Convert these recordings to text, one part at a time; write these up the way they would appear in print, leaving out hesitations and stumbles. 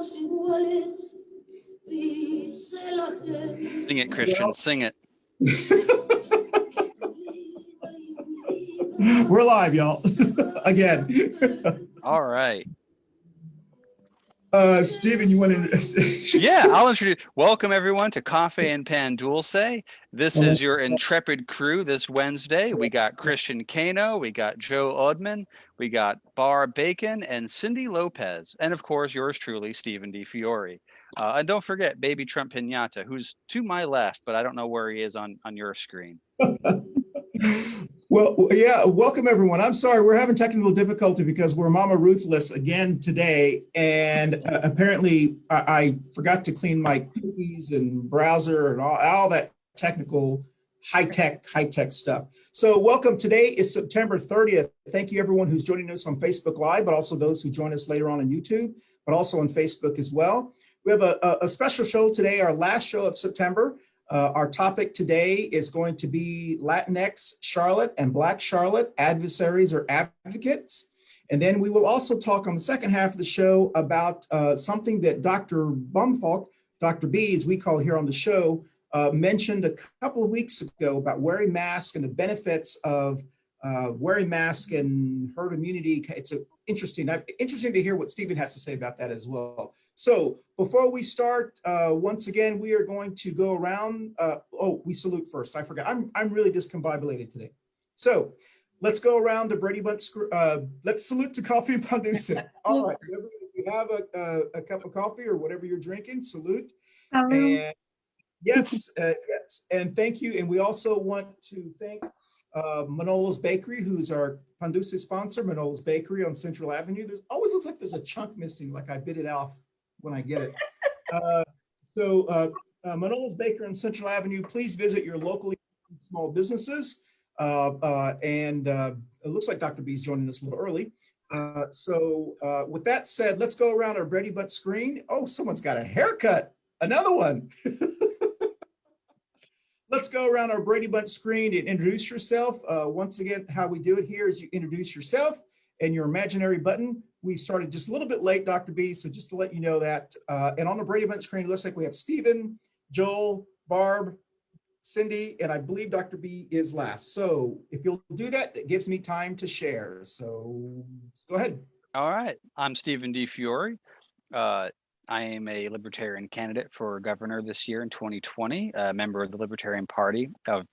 Sing it, Christian, sing it. We're live, y'all. Again. All right. Stephen, you want to? Yeah, I'll introduce. Welcome everyone to Cafe and Pan Dulce. This is your intrepid crew this Wednesday. We got Christian Cano, we got Joe Odom, we got Bar Bacon, and Cyndi Lopez, and of course yours truly, Stephen DiFiore. And don't forget Baby Trump Pinata, who's to my left, but I don't know where he is on your screen. Well, yeah, welcome everyone. I'm sorry, we're having technical difficulty because we're Mama Ruthless again today. And apparently I forgot to clean my cookies and browser and all that technical high-tech stuff. So welcome. Today is September 30th. Thank you everyone who's joining us on Facebook Live, but also those who join us later on YouTube, but also on Facebook as well. We have a special show today, our last show of September. Our topic today is going to be Latinx Charlotte and Black Charlotte, adversaries or advocates. And then we will also talk on the second half of the show about something that Dr. Bohmfalk, Dr. B, as we call here on the show, mentioned a couple of weeks ago about wearing masks and the benefits of wearing masks and herd immunity. It's interesting to hear what Stephen has to say about that as well. So before we start, once again, we are going to go around. We salute first. I forgot. I'm really discombobulated today. So let's go around the Brady Bunch. Let's salute to coffee and Pandusa. All right. So if you have a cup of coffee or whatever you're drinking, salute. And yes, yes, and thank you. And we also want to thank Manolo's Bakery, who's our Pandusa sponsor. Manolo's Bakery on Central Avenue. There's always looks like there's a chunk missing, like I bit it off when I get it. Manolo's Bakery on Central Avenue, please visit your locally small businesses. It looks like Dr. B is joining us a little early. With that said, let's go around our Brady Bunch screen. Oh, someone's got a haircut. Another one. Let's go around our Brady Bunch screen and introduce yourself. Once again, how we do it here is you introduce yourself and your imaginary button. We started just a little bit late, Dr. B, so just to let you know that. And on the Brady Bunch screen, it looks like we have Stephen, Joel, Barb, Cyndi, and I believe Dr. B is last. So if you'll do that, it gives me time to share. So go ahead. All right. I'm Stephen DiFiore. I am a Libertarian candidate for governor this year in 2020, a member of the Libertarian Party of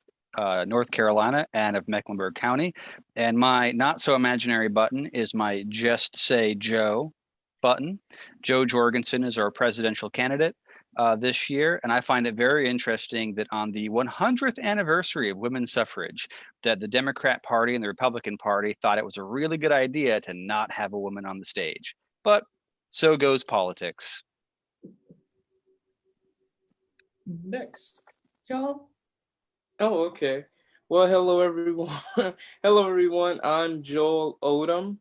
North Carolina and of Mecklenburg County. And my not so imaginary button is my Just Say Joe button. Joe Jorgensen is our presidential candidate this year. And I find it very interesting that on the 100th anniversary of women's suffrage, that the Democrat Party and the Republican Party thought it was a really good idea to not have a woman on the stage. But so goes politics. Next. Joel? Oh, okay. Well, hello, everyone. Hello, everyone. I'm Joel Odom.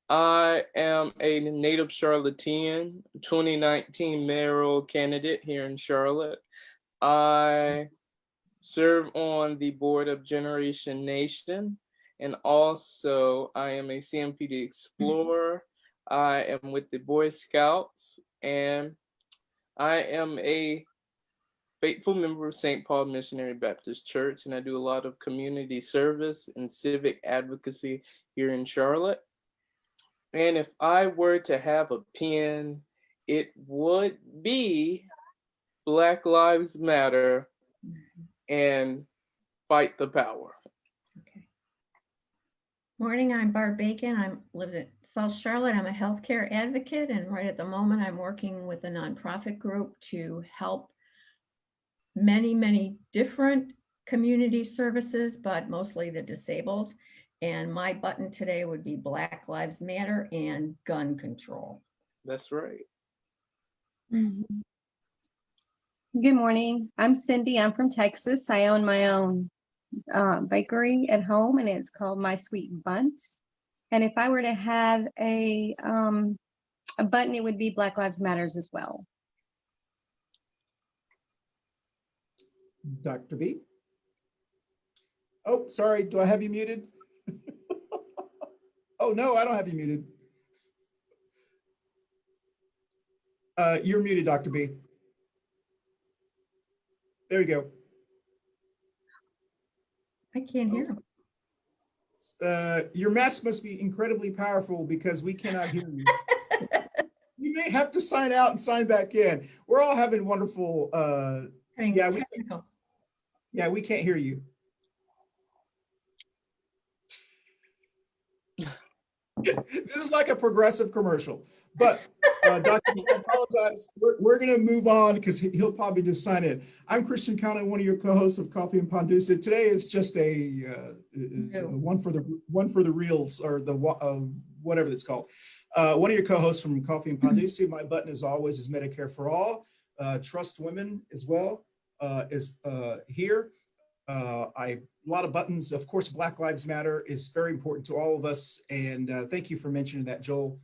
I am a native Charlottean, 2019 mayoral candidate here in Charlotte. I serve on the board of Generation Nation, and also I am a CMPD explorer. I am with the Boy Scouts, and I am a faithful member of St. Paul Missionary Baptist Church, and I do a lot of community service and civic advocacy here in Charlotte. And if I were to have a pen, it would be Black Lives Matter and fight the power. Morning, I'm Barb Bacon. I live in South Charlotte. I'm a healthcare advocate, and right at the moment I'm working with a nonprofit group to help many different community services, but mostly the disabled. And my button today would be Black Lives Matter and gun control. That's right. Mm-hmm. Good morning. I'm Cyndi. I'm from Texas. I own my own bakery at home, and it's called My Sweet Buns. And if I were to have a button, it would be Black Lives Matters as well. Dr. B. Oh, sorry. Do I have you muted? Oh, no, I don't have you muted. You're muted, Dr. B. There you go. I can't hear him. Your mask must be incredibly powerful because we cannot hear you. You may have to sign out and sign back in. We're all having wonderful, yeah, we can't hear you. This is like a progressive commercial. But Dr. I apologize. We're going to move on because he'll probably just sign in. I'm Christian Cano, one of your co-hosts of Coffee and Pondusa. Today is just a one for the reels, or the whatever it's called. One of your co-hosts from Coffee and Pondusa. My button, as always, is Medicare for All. Trust Women as well is here. A lot of buttons. Of course, Black Lives Matter is very important to all of us. And thank you for mentioning that, Joel.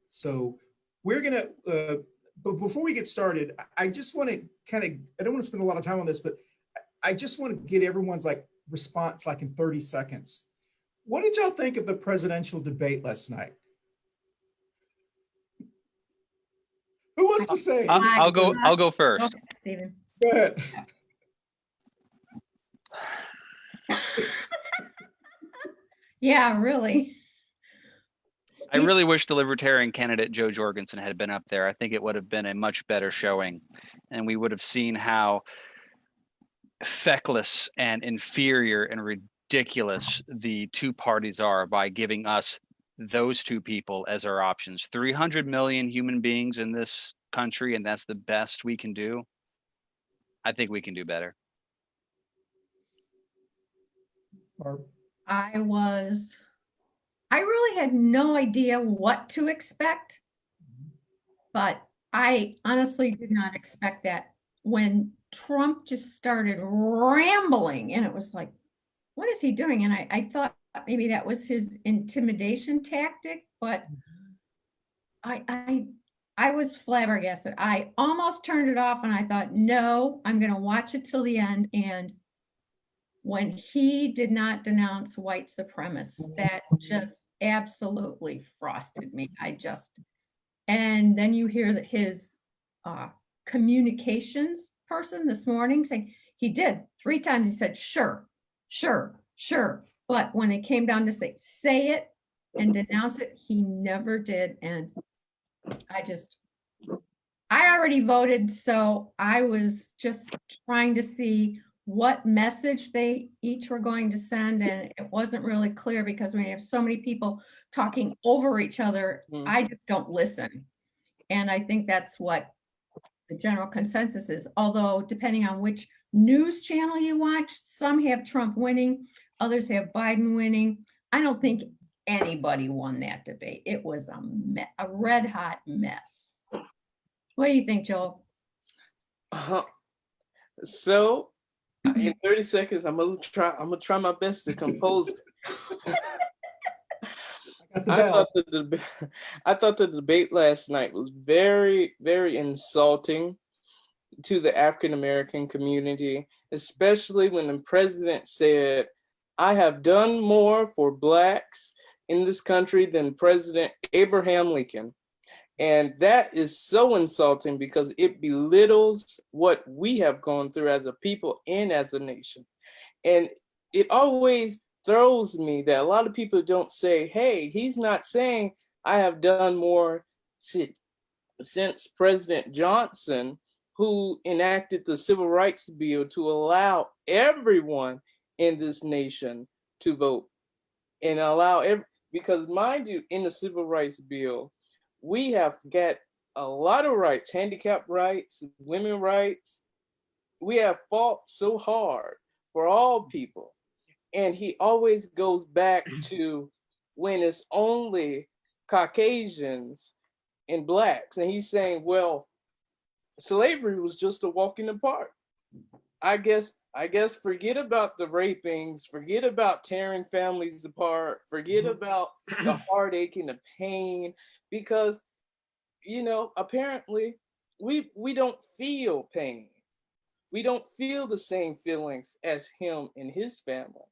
So we're going to, but before we get started, I just want to I don't want to spend a lot of time on this, but I just want to get everyone's response in 30 seconds. What did y'all think of the presidential debate last night? Who wants to say? I'll go first. Okay, Stephen. Go ahead. Yeah, really. I really wish the Libertarian candidate Joe Jorgensen had been up there. I think it would have been a much better showing, and we would have seen how feckless and inferior and ridiculous the two parties are by giving us those two people as our options. 300 million human beings in this country, and that's the best we can do. I think we can do better. I really had no idea what to expect, but I honestly did not expect that when Trump just started rambling, and it was like, what is he doing? And I thought maybe that was his intimidation tactic, but I was flabbergasted. I almost turned it off and I thought, no, I'm going to watch it till the end. And when he did not denounce white supremacists, that just absolutely frosted me. And then you hear that his communications person this morning saying he did 3 times. He said, sure. But when it came down to say it and denounce it, he never did. And I already voted, so I was just trying to see what message they each were going to send, and it wasn't really clear because when you have so many people talking over each other, I just don't listen. And I think that's what the general consensus is. Although depending on which news channel you watch, some have Trump winning, others have Biden winning. I don't think anybody won that debate. It was a red hot mess. What do you think, Joel? So in 30 seconds, I'm gonna try my best to compose it. I thought the debate last night was very, very insulting to the African American community, especially when the president said, I have done more for Blacks in this country than President Abraham Lincoln. And that is so insulting because it belittles what we have gone through as a people and as a nation. And it always throws me that a lot of people don't say, hey, he's not saying I have done more since President Johnson, who enacted the Civil Rights Bill to allow everyone in this nation to vote and because mind you, in the Civil Rights Bill, we have got a lot of rights, handicap rights, women rights. We have fought so hard for all people. And he always goes back to when it's only Caucasians and Blacks. And he's saying, well, slavery was just a walk in the park. I guess forget about the rapings, forget about tearing families apart, forget about the heartache and the pain, because, apparently we don't feel pain. We don't feel the same feelings as him and his family.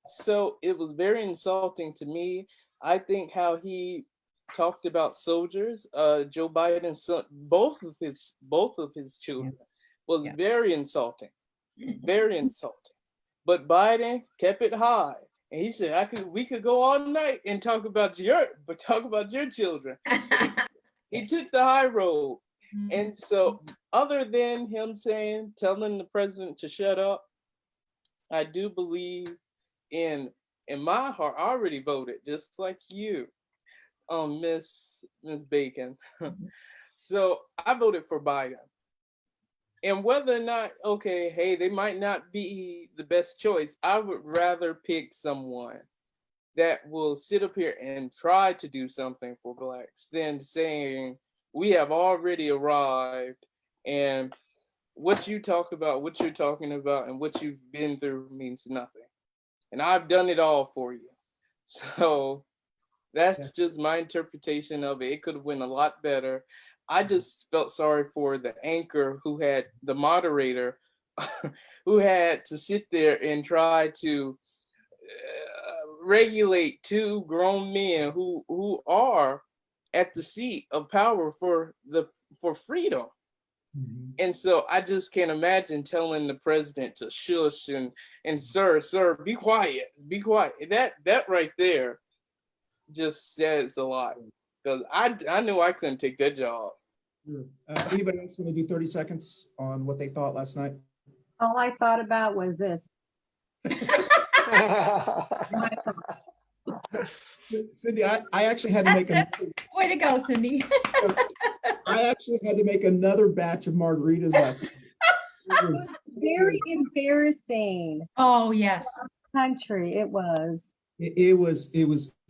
So it was very insulting to me. I think how he talked about soldiers. Joe Biden's son, both of his children was very insulting, very insulting. But Biden kept it high, and he said, we could go all night and talk about your children." He took the high road. And so, other than him telling the president to shut up, I do believe in my heart, I already voted just like you, Miss Bacon. So I voted for Biden. And whether or not, okay, hey, they might not be the best choice, I would rather pick someone that will sit up here and try to do something for Blacks than saying we have already arrived and what you're talking about, and what you've been through means nothing. And I've done it all for you. So that's just my interpretation of it. It could have went a lot better. I just felt sorry for the anchor the moderator, who had to sit there and try to regulate two grown men who are at the seat of power for freedom. And so I just can't imagine telling the president to shush and sir, be quiet. That right there just says a lot, because I knew I couldn't take that job. Anybody else want to do 30 seconds on what they thought last night? All I thought about was this. Cyndi, I actually had to make Way to go, Cyndi. I actually had to make another batch of margaritas last night. It was Very embarrassing. Oh, yes. Country, it was. It was.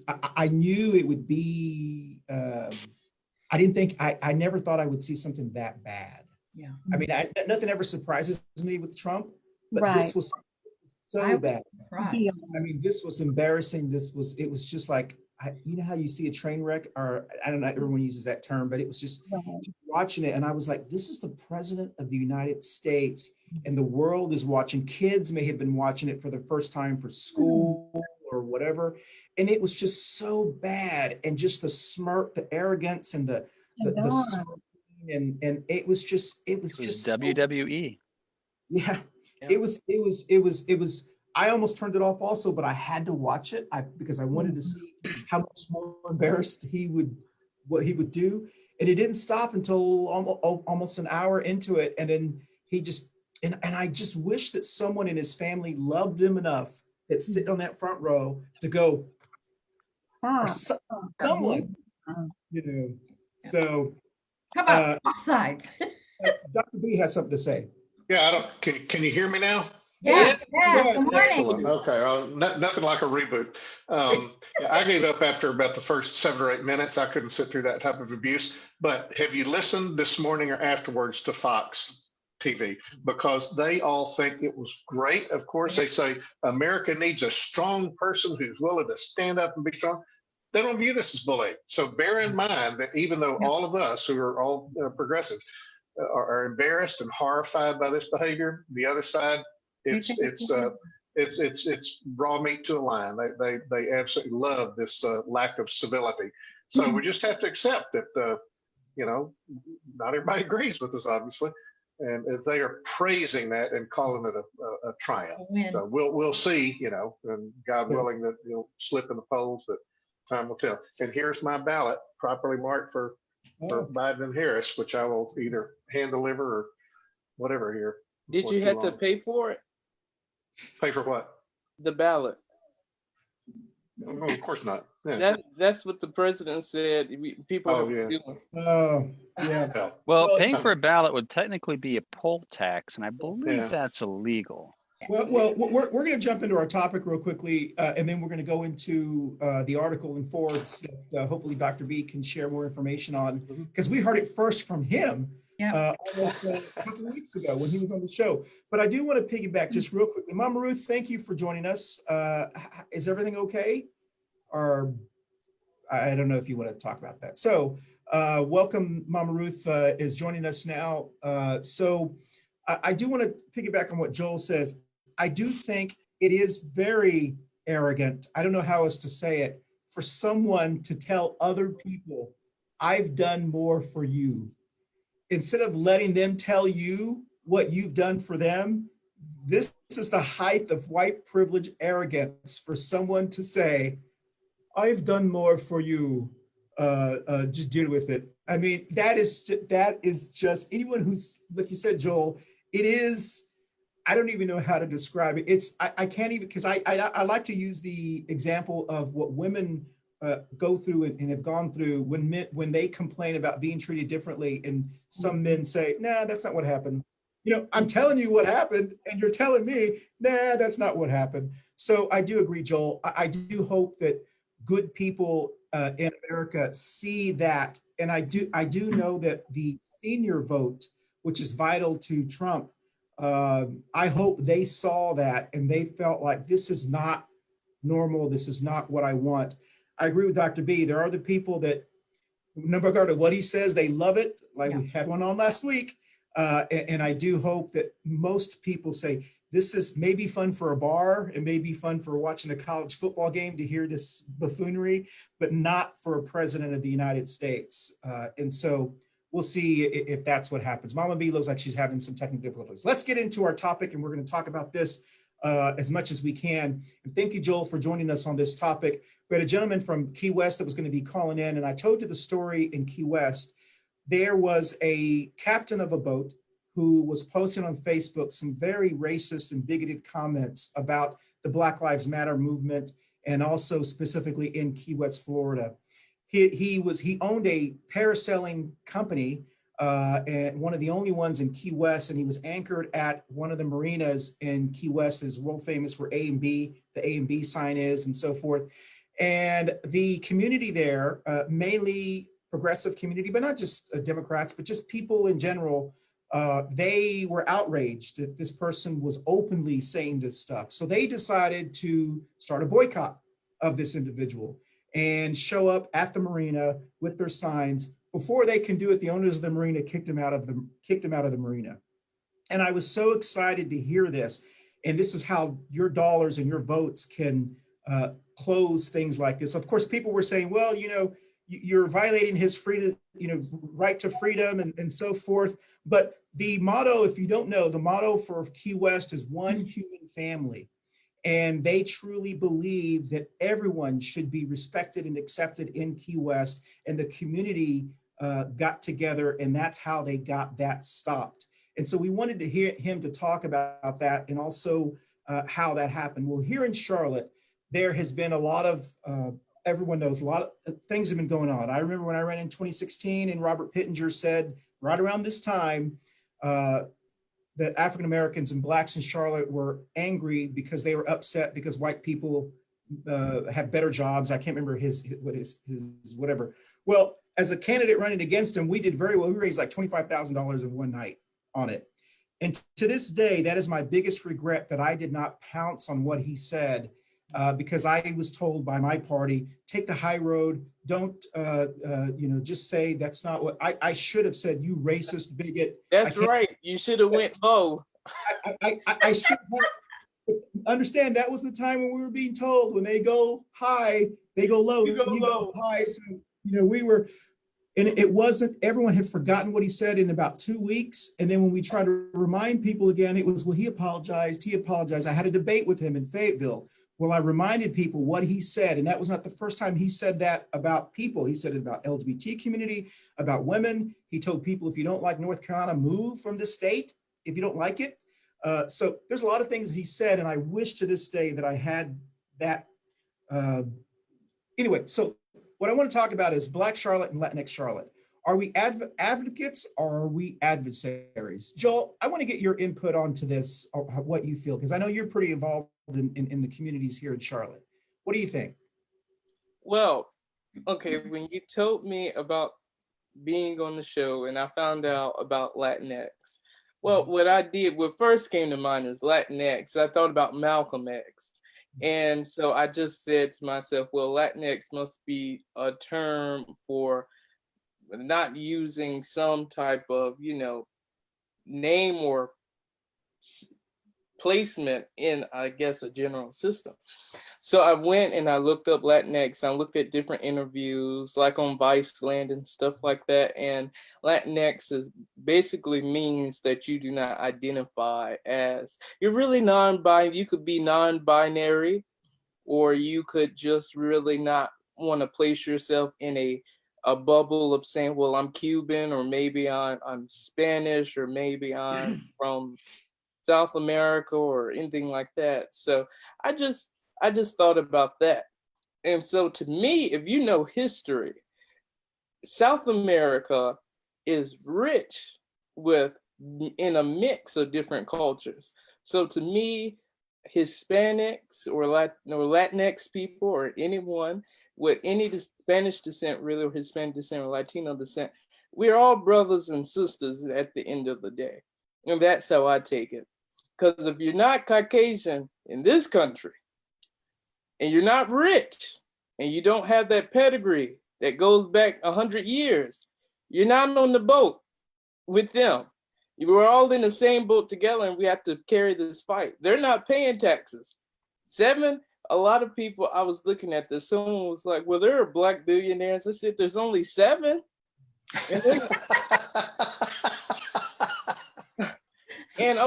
I knew it would be. I never thought I would see something that bad. Yeah. I mean, nothing ever surprises me with Trump, but Right. this was so bad. Right. I mean, this was embarrassing. It was just like, you know how you see a train wreck, or I don't know, everyone uses that term, but it was just watching it. And I was like, this is the president of the United States, and the world is watching. Kids may have been watching it for the first time for school or whatever. And it was just so bad. And just the smirk, the arrogance, and the smirking, and it was just WWE. Yeah. It was. I almost turned it off also, but I had to watch it because I wanted to see how much more embarrassed what he would do. And it didn't stop until almost an hour into it. And then he just, and I just wish that someone in his family loved him enough that sitting on that front row to go, or someone, you know. So. How about offsides? Dr. B has something to say. Yeah, can you hear me now? Yes. Good morning. Excellent. Okay, nothing like a reboot. I gave up after about the first 7 or 8 minutes. I couldn't sit through that type of abuse. But have you listened this morning or afterwards to Fox TV? Because they all think it was great. Of course, they say America needs a strong person who's willing to stand up and be strong. They don't view this as bullying. So bear in mind that even though all of us who are all progressive are embarrassed and horrified by this behavior, the other side, it's raw meat to a lion. They absolutely love this lack of civility. So we just have to accept that not everybody agrees with us, obviously, and if they are praising that and calling it a triumph. So we'll see, and God willing that you'll slip in the polls, but time will tell. And here's my ballot, properly marked for Biden and Harris, which I will either hand deliver or whatever here. Did you have to pay for it? Pay for what? The ballot. No, of course not. Yeah. That's what the president said. People are doing. Yeah. Well, paying for a ballot would technically be a poll tax, and I believe that's illegal. Well, we're going to jump into our topic real quickly, and then we're going to go into the article in Forbes that hopefully Dr. B can share more information on, because we heard it first from him almost a couple of weeks ago when he was on the show. But I do want to piggyback just real quickly. Mama Ruth, thank you for joining us. Is everything okay? Or I don't know if you want to talk about that. So welcome, Mama Ruth is joining us now. So I do want to piggyback on what Joel says. I do think it is very arrogant, I don't know how else to say it, for someone to tell other people, I've done more for you, instead of letting them tell you what you've done for them. This is the height of white privilege arrogance for someone to say, I've done more for you. Just deal with it. I mean, that is just anyone who's, like you said, Joel, it is, I don't even know how to describe it. I can't even, because I like to use the example of what women go through and have gone through when they complain about being treated differently, and some men say, nah, that's not what happened. You know, I'm telling you what happened, and you're telling me, nah, that's not what happened. So I do agree, Joel. I do hope that good people in America see that, and I do know that the senior vote, which is vital to Trump, I hope they saw that and they felt like this is not normal. This is not what I want. I agree with Dr. B. There are the people that, no regard to what he says, they love it. Like we had one on last week. And I do hope that most people say, this is maybe fun for a bar. It may be fun for watching a college football game to hear this buffoonery, but not for a president of the United States. And so we'll see if that's what happens. Mama B looks like she's having some technical difficulties. Let's get into our topic, and we're going to talk about this as much as we can. And thank you, Joel, for joining us on this topic. We had a gentleman from Key West that was going to be calling in, and I told you the story in Key West. There was a captain of a boat who was posting on Facebook some very racist and bigoted comments about the Black Lives Matter movement, and also specifically in Key West, Florida. He owned a parasailing company, and one of the only ones in Key West, and he was anchored at one of the marinas in Key West that is world famous for A and B, the A and B sign is, and so forth. And the community there, mainly progressive community, but not just Democrats, but just people in general, they were outraged that this person was openly saying this stuff. So they decided to start a boycott of this individual and show up at the marina with their signs. Before they can do it, the owners of the marina kicked him out of the marina. And I was so excited to hear this. And this is how your dollars and your votes can close things like this. Of course, people were saying, well, you know, you're violating his freedom, you know, right to freedom and so forth. But the motto, if you don't know, the motto for Key West is one human family. And they truly believe that everyone should be respected and accepted in Key West, and the community got together, and that's how they got that stopped. And so we wanted to hear him to talk about that, and also how that happened. Well, here in Charlotte, there has been a lot of, everyone knows a lot of things have been going on. I remember when I ran in 2016 and Robert Pittenger said right around this time that African Americans and Blacks in Charlotte were angry because they were upset because white people have better jobs. I can't remember his whatever. Well, as a candidate running against him, we did very well. We raised like $25,000 in one night on it. And to this day, that is my biggest regret, that I did not pounce on what he said, because I was told by my party, take the high road. Don't, just say that's not what I should have said. You racist bigot. That's right. You should have went low. I should have. Understand, that was the time when we were being told, when they go high, they go low. You go high. So, we were, and it wasn't, everyone had forgotten what he said in about 2 weeks. And then when we tried to remind people again, it was, well, he apologized. I had a debate with him in Fayetteville. Well, I reminded people what he said, and that was not the first time he said that about people. He said it about LGBT community, about women. He told people, if you don't like North Carolina, move from the state if you don't like it. So there's a lot of things that he said, and I wish to this day that I had that. Anyway, so what I want to talk about is Black Charlotte and Latinx Charlotte. Are we advocates or are we adversaries? Joel, I want to get your input onto this, what you feel, because I know you're pretty involved in the communities here in Charlotte. What do you think? Well, okay, when you told me about being on the show and I found out about Latinx, well, what first came to mind is Latinx. I thought about Malcolm X. And so I just said to myself, well, Latinx must be a term for not using some type of, name or placement in, I guess, a general system. So I went and I looked up Latinx. I looked at different interviews, like on Viceland and stuff like that. And Latinx is basically means that you do not identify as, you're really non-binary. You could be non-binary, or you could just really not want to place yourself in a bubble of saying, well, I'm Cuban, or maybe I'm Spanish, or maybe I'm from South America, or anything like that. So I just thought about that. And so to me, if you know history, South America is rich in a mix of different cultures. So to me, Hispanics or Latinx people, or anyone with any Spanish descent, really, or Hispanic descent, or Latino descent, we're all brothers and sisters at the end of the day. And that's how I take it. Because if you're not Caucasian in this country, and you're not rich, and you don't have that pedigree that goes back 100 years, you're not on the boat with them. We're all in the same boat together, and we have to carry this fight. They're not paying taxes. A lot of people, I was looking at this, someone was like, well, there are Black billionaires. I said, there's only 7. And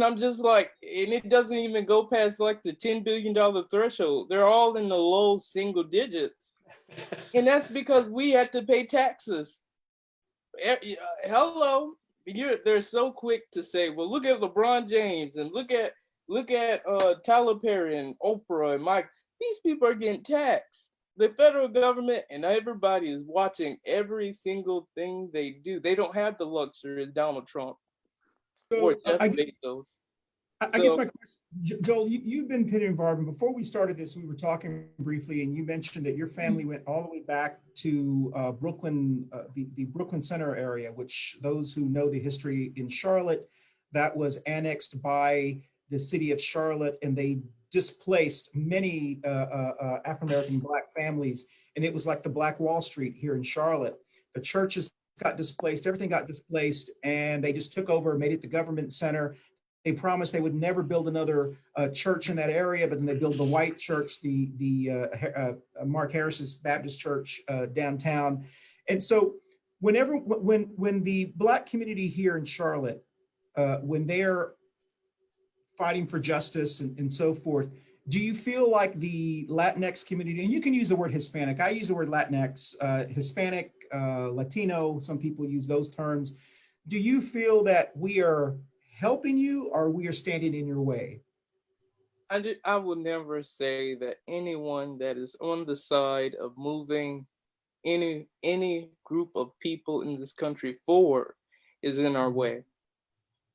I'm just like, and it doesn't even go past like the $10 billion threshold. They're all in the low single digits. And that's because we have to pay taxes. Hello, they're so quick to say, well, look at LeBron James, and look at Tyler Perry and Oprah and Mike. These people are getting taxed. The federal government and everybody is watching every single thing they do. They don't have the luxury of Donald Trump. So I guess my question, Joel, you've been Penn involved. And before we started this, we were talking briefly, and you mentioned that your family went all the way back to Brooklyn, the Brooklyn Center area, which those who know the history in Charlotte, that was annexed by the city of Charlotte, and they displaced many African-American Black families. And it was like the Black Wall Street here in Charlotte. The churches got displaced, everything got displaced, and they just took over, made it the government center. They promised they would never build another church in that area, but then they built the white church, the Mark Harris's Baptist Church downtown. And so when the Black community here in Charlotte, when they're fighting for justice and so forth, do you feel like the Latinx community, and you can use the word Hispanic, I use the word Latinx, Hispanic, Latino, some people use those terms. Do you feel that we are helping you, or we are standing in your way? I will never say that anyone that is on the side of moving any group of people in this country forward is in our way.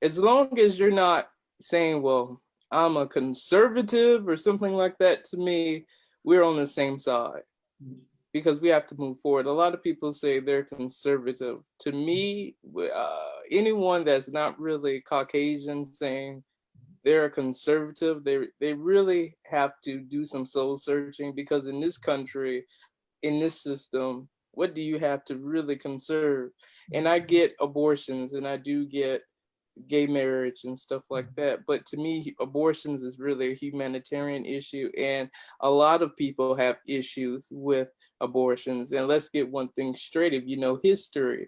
As long as you're not saying, well, I'm a conservative or something like that, to me, we're on the same side, because we have to move forward. A lot of people say they're conservative. To me, anyone that's not really Caucasian saying they're a conservative, they really have to do some soul searching, because in this country, in this system, what do you have to really conserve? And I get abortions, and I do get gay marriage and stuff like that, but to me, abortions is really a humanitarian issue, and a lot of people have issues with abortions. And let's get one thing straight: if you know history,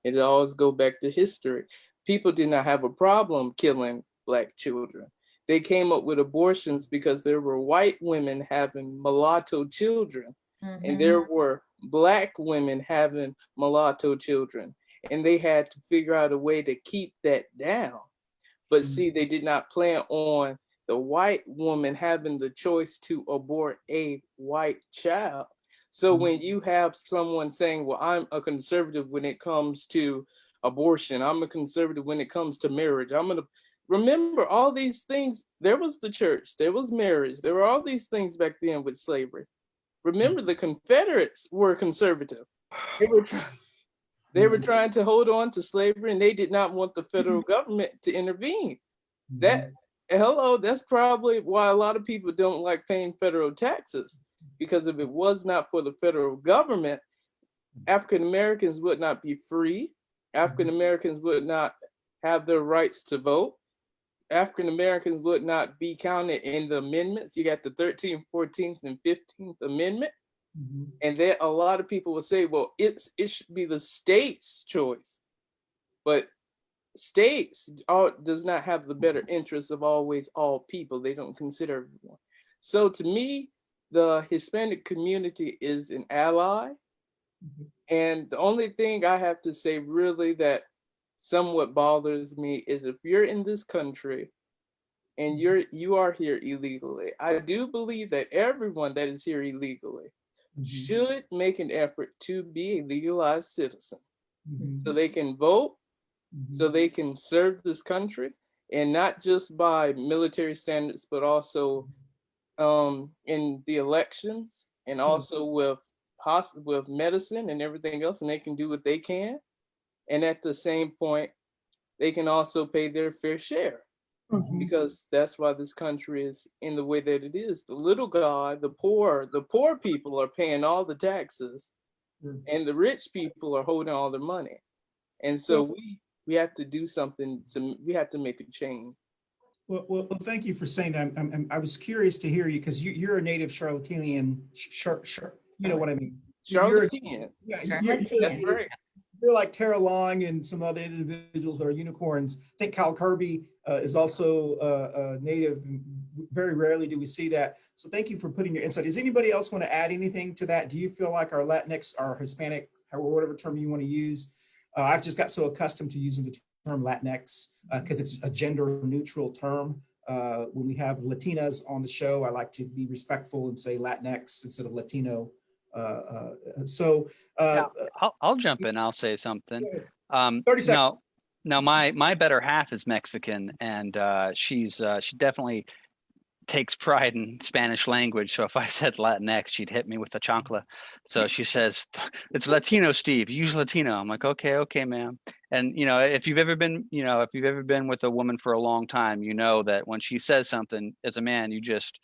it always go back to history. People did not have a problem killing Black children. They came up with abortions because there were white women having mulatto children, and there were Black women having mulatto children. And they had to figure out a way to keep that down. But see, they did not plan on the white woman having the choice to abort a white child. So when you have someone saying, well, I'm a conservative when it comes to abortion, I'm a conservative when it comes to marriage, I'm going to remember all these things. There was the church, there was marriage, there were all these things back then with slavery. Remember, the Confederates were conservative. They were trying to hold on to slavery, and they did not want the federal government to intervene. That's probably why a lot of people don't like paying federal taxes, because if it was not for the federal government, African Americans would not be free. African Americans would not have their rights to vote. African Americans would not be counted in the amendments. You got the 13th, 14th, and 15th Amendment. Mhm. And then a lot of people will say, well, it should be the state's choice. But states does not have the better interests of always all people. They don't consider everyone. So to me, the Hispanic community is an ally. Mhm. And the only thing I have to say really that somewhat bothers me is if you're in this country and you are here illegally, I do believe that everyone that is here illegally Mhm. should make an effort to be a legalized citizen Mhm. so they can vote, Mhm. so they can serve this country, and not just by military standards, but also in the elections and also with medicine and everything else, and they can do what they can. And at the same point, they can also pay their fair share Mhm. because that's why this country is in the way that it is. The little guy, the poor people are paying all the taxes, Sure. and the rich people are holding all the money. And so So, we have to do something we have to make a change. well, thank you for saying that. I was curious to hear you because you're a native Charlottinian. You know what I mean. You're, Charlatan. yeah, That's right. you're like Tara Long and some other individuals that are unicorns. I think Kyle Kirby is also native. Very rarely do we see that. So thank you for putting your insight. Does anybody else want to add anything to that? Do you feel like our Latinx, our Hispanic, or whatever term you want to use? I've just got so accustomed to using the term Latinx because it's a gender neutral term. When we have Latinas on the show, I like to be respectful and say Latinx instead of Latino. Yeah, I'll jump in. I'll say something. 30 seconds. Now my better half is Mexican, and she definitely takes pride in Spanish language. So if I said Latinx, she'd hit me with a chancla. So she says, it's Latino, Steve. Use Latino. I'm like, okay, ma'am. And if you've ever been with a woman for a long time, you know that when she says something as a man, you just,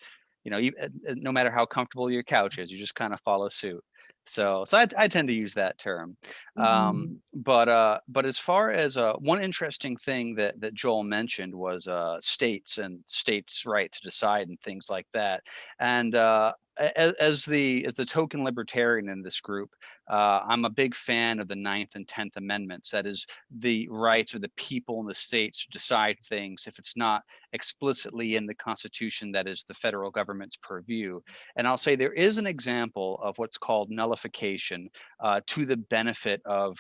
no matter how comfortable your couch is, you just kind of follow suit. So I tend to use that term. But as far as one interesting thing that Joel mentioned was states and states' right to decide and things like that. And as the token libertarian in this group, I'm a big fan of the 9th and 10th Amendments. That is the rights of the people in the states to decide things if it's not explicitly in the Constitution that is the federal government's purview. And I'll say there is an example of what's called nullification to the benefit of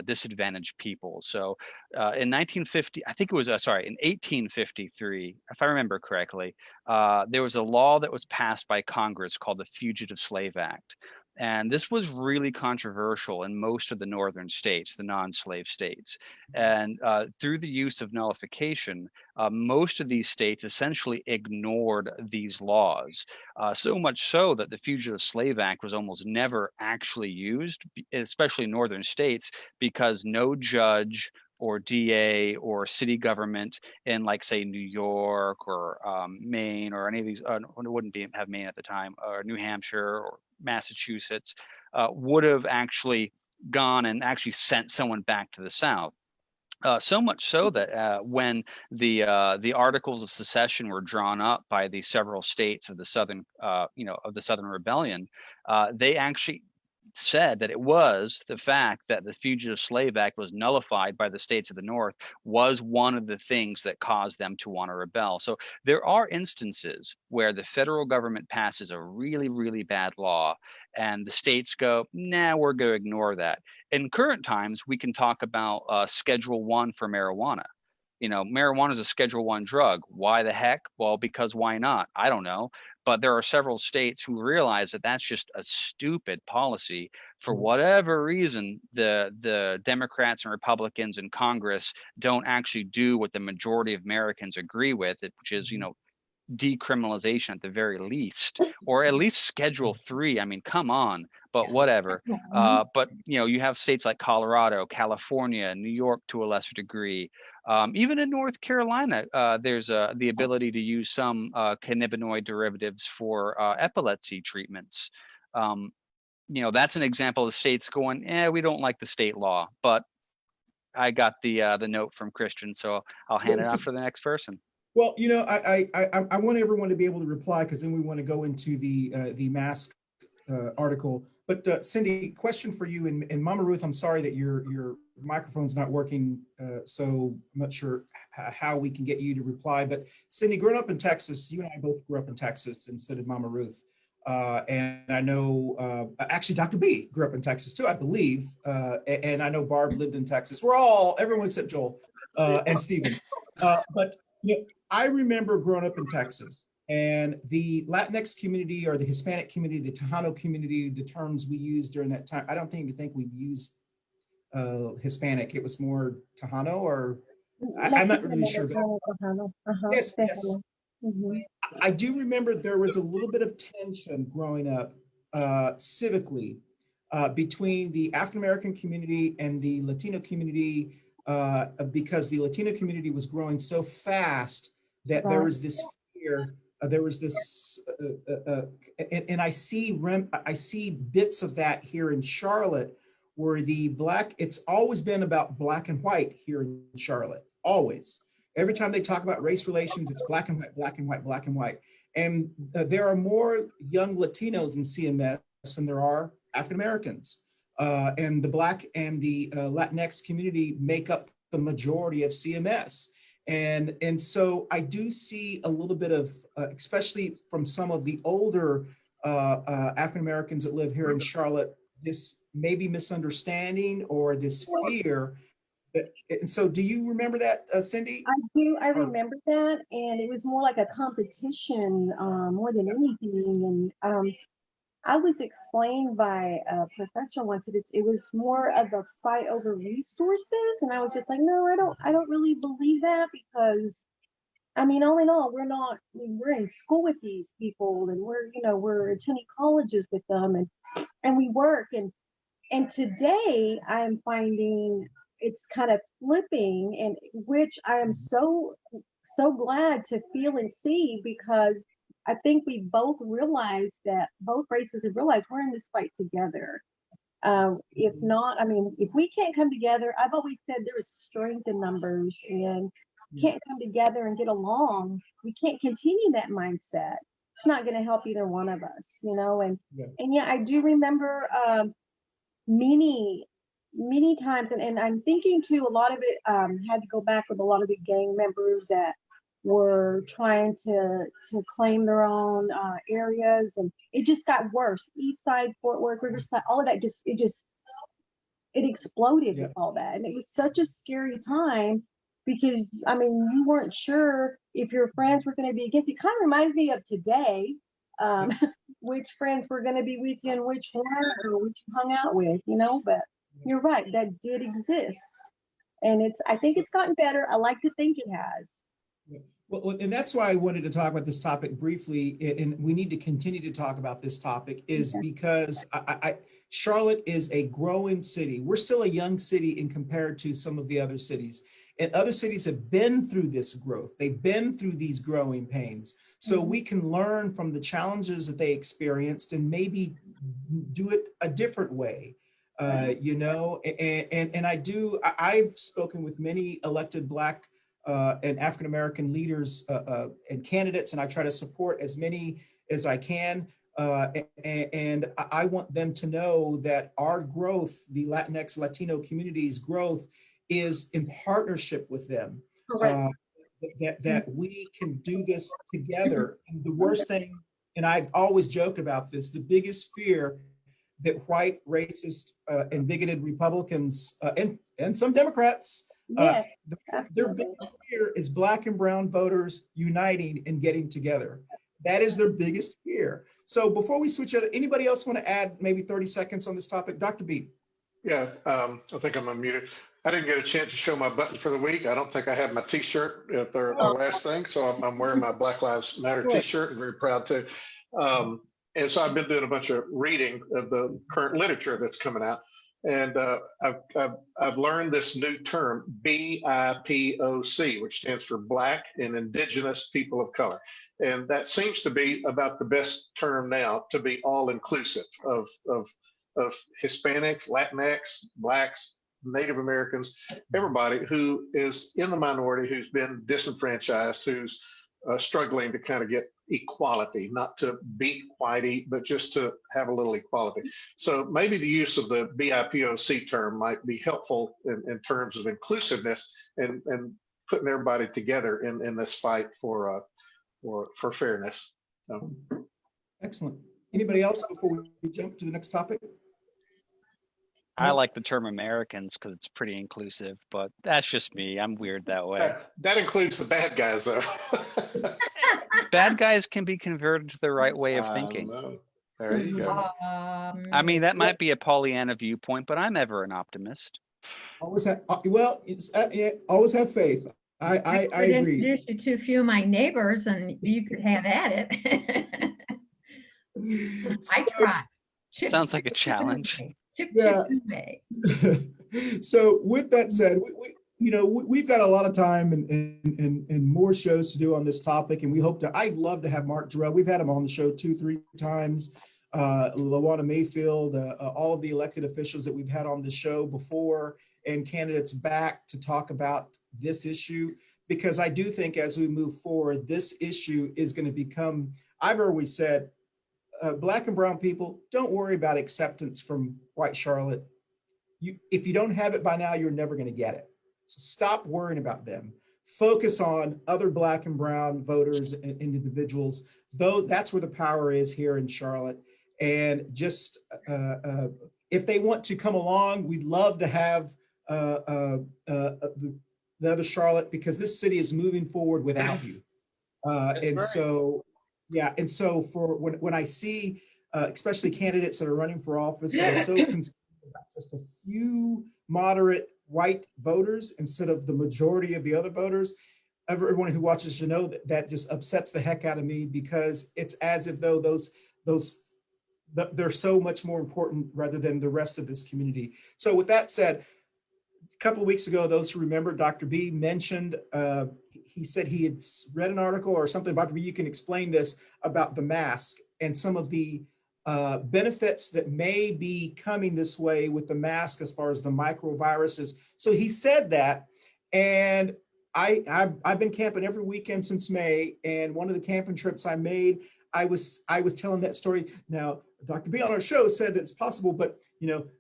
disadvantaged people. So in 1950, I think it was, in 1853, if I remember correctly, there was a law that was passed by Congress called the Fugitive Slave Act. And this was really controversial in most of the northern states, the non-slave states. And through the use of nullification, most of these states essentially ignored these laws. So much so that the Fugitive Slave Act was almost never actually used, especially in northern states, because no judge or DA or city government in, like, say, New York or Maine or any of these, it wouldn't have Maine at the time, or New Hampshire or Massachusetts, would have actually gone and actually sent someone back to the South. So much so that when the Articles of Secession were drawn up by the several states of the Southern, of the Southern Rebellion, they actually said that it was the fact that the Fugitive Slave Act was nullified by the states of the North was one of the things that caused them to want to rebel. So there are instances where the federal government passes a really, really bad law and the states go, nah, we're going to ignore that. In current times, we can talk about Schedule 1 for marijuana. Marijuana is a Schedule 1 drug. Why the heck? Well, because why not? I don't know. But there are several states who realize that that's just a stupid policy. For whatever reason, the Democrats and Republicans in Congress don't actually do what the majority of Americans agree with, which is, decriminalization at the very least, or at least Schedule 3. I mean, come on, but whatever. But you have states like Colorado, California, New York to a lesser degree. Even in North Carolina, there's the ability to use some cannabinoid derivatives for epilepsy treatments. That's an example of the states going, we don't like the state law, but I got the note from Christian, so I'll hand it off for the next person. Well, I want everyone to be able to reply because then we want to go into the mask article. But Cyndi, question for you and Mama Ruth. I'm sorry that your microphone's not working, so I'm not sure how we can get you to reply. But Cyndi, growing up in Texas, you and I both grew up in Texas, and so did Mama Ruth. And I know actually Dr. B grew up in Texas too, I believe. And I know Barb lived in Texas. Everyone except Joel and Stephen. But I remember growing up in Texas, and the Latinx community or the Hispanic community, the Tejano community, the terms we used during that time, I don't even think we used Hispanic. It was more Tejano, or I'm not really sure. But yes. Mhm. I do remember there was a little bit of tension growing up civically between the African American community and the Latino community because the Latino community was growing so fast that there was this fear. There was this, and I see bits of that here in Charlotte, where it's always been about black and white here in Charlotte, always. Every time they talk about race relations, it's black and white, black and white, black and white. And there are more young Latinos in CMS than there are African Americans. And the Black and the Latinx community make up the majority of CMS. And so I do see a little bit of, especially from some of the older African Americans that live here in Charlotte, this maybe misunderstanding or this fear. And so do you remember that, Cyndi? I do. I remember that, and it was more like a competition more than anything. And I was explained by a professor once that it was more of a fight over resources, and I was just like, no, I don't really believe that, because I mean, all in all, we're in school with these people, and we're attending colleges with them, and we work, and today I'm finding it's kind of flipping, and which I am so glad to feel and see, because I think we both realized that both races have realized we're in this fight together. If not, I mean, if we can't come together, I've always said there is strength in numbers, and can't come together and get along, we can't continue that mindset. It's not going to help either one of us, and yeah, I do remember many times, and I'm thinking too, a lot of it had to go back with a lot of the gang members that were trying to claim their own areas, and it just got worse. East Side, Fort Worth, Riverside, all of that it exploded with all that, and it was such a scary time, because I mean, you weren't sure if your friends were going to be against you. It kind of reminds me of today, which friends were going to be with you and which one, or which you hung out with, but you're right, that did exist, and I think it's gotten better. I like to think it has. Well, and that's why I wanted to talk about this topic briefly, and we need to continue to talk about this topic, is because Charlotte is a growing city. We're still a young city in compared to some of the other cities. And other cities have been through this growth. They've been through these growing pains. So we can learn from the challenges that they experienced and maybe do it a different way. And I've spoken with many elected Black and African-American leaders and candidates, and I try to support as many as I can. And I want them to know that our growth, the Latinx Latino community's growth, is in partnership with them. That we can do this together. And the worst thing, and I've always joked about this, the biggest fear that white, racist, and bigoted Republicans and some Democrats, their biggest fear is Black and brown voters uniting and getting together. That is their biggest fear. So before we switch, anybody else want to add maybe 30 seconds on this topic? Dr. B. Yeah, I think I'm unmuted. I didn't get a chance to show my button for the week. I don't think I have my T-shirt at the last thing, so I'm wearing my Black Lives Matter T-shirt and very proud to. And so I've been doing a bunch of reading of the current literature that's coming out, and I've learned this new term, BIPOC, which stands for Black and Indigenous People of Color, and that seems to be about the best term now to be all inclusive of Hispanics, Latinx, Blacks, Native Americans, everybody who is in the minority, who's been disenfranchised, who's struggling to kind of get equality, not to beat whitey, but just to have a little equality. So maybe the use of the BIPOC term might be helpful in terms of inclusiveness and putting everybody together in this fight for fairness. So. Excellent. Anybody else before we jump to the next topic? I like the term Americans because it's pretty inclusive, but that's just me. I'm weird that way. That includes the bad guys, though. Bad guys can be converted to the right way of thinking. There you go. I mean, that might be a Pollyanna viewpoint, but I'm ever an optimist. Always have, well, it's always have faith. I agree. Introduce you to a few of my neighbors, and you could have at it. I try. Sounds like a challenge. Yeah. So with that said, we've got a lot of time and more shows to do on this topic, and we hope to. I'd love to have Mark Jarrell. We've had him on the show 2-3 times. Lawana Mayfield, all of the elected officials that we've had on the show before, and candidates back to talk about this issue, because I do think as we move forward, this issue is going to become. I've always said, Black and brown people, don't worry about acceptance from white Charlotte. If you don't have it by now, you're never going to get it. So stop worrying about them. Focus on other Black and brown voters and individuals, though that's where the power is here in Charlotte. And just if they want to come along, we'd love to have the other Charlotte, because this city is moving forward without you. And so, yeah. And so for when I see, especially candidates that are running for office that are so concerned about just a few moderate white voters instead of the majority of the other voters, everyone who watches that just upsets the heck out of me, because it's as if though they're so much more important rather than the rest of this community. So with that said, a couple of weeks ago, those who remember, Dr. B mentioned, he said he had read an article or something. Dr. B, you can explain this about the mask and some of the benefits that may be coming this way with the mask as far as the microviruses. So he said that, and I've been camping every weekend since May, and one of the camping trips I made, I was telling that story. Now, Dr. B on our show said that it's possible, but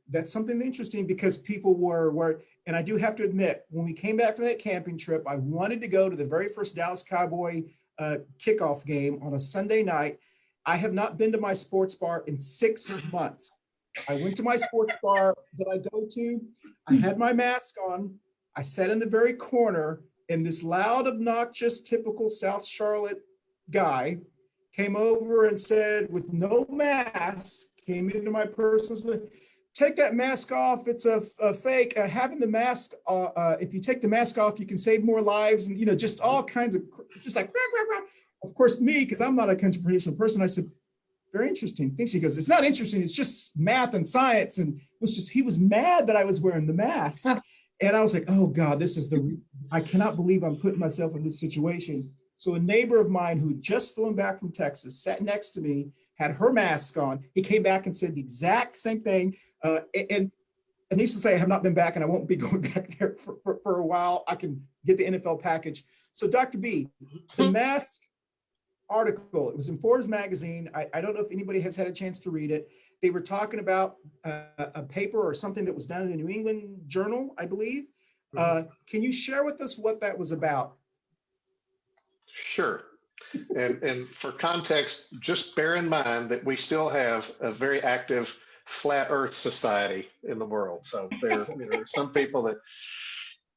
that's something interesting, because people were, and I do have to admit, when we came back from that camping trip, I wanted to go to the very first Dallas Cowboy kickoff game on a Sunday night. I have not been to my sports bar in 6 months. I went to my sports bar that I go to. I had my mask on. I sat in the very corner, and this loud, obnoxious, typical South Charlotte guy came over and said, with no mask, came into my personal space, take that mask off. It's a fake. Having the mask, if you take the mask off, you can save more lives, and just all kinds of, just like, rah, rah, rah. Of course, me, because I'm not a confrontational person, I said, very interesting things. He goes, it's not interesting. It's just math and science. And he was mad that I was wearing the mask. And I was like, oh God, I cannot believe I'm putting myself in this situation. So a neighbor of mine who had just flown back from Texas sat next to me, had her mask on. He came back and said the exact same thing. And needless to say, I have not been back, and I won't be going back there for a while. I can get the NFL package. So Dr. B, the mask article, it was in Forbes magazine. I don't know if anybody has had a chance to read it. They were talking about a paper or something that was done in the New England Journal, I believe. Can you share with us what that was about? Sure. And for context, just bear in mind that we still have a very active flat Earth society in the world. So there are some people that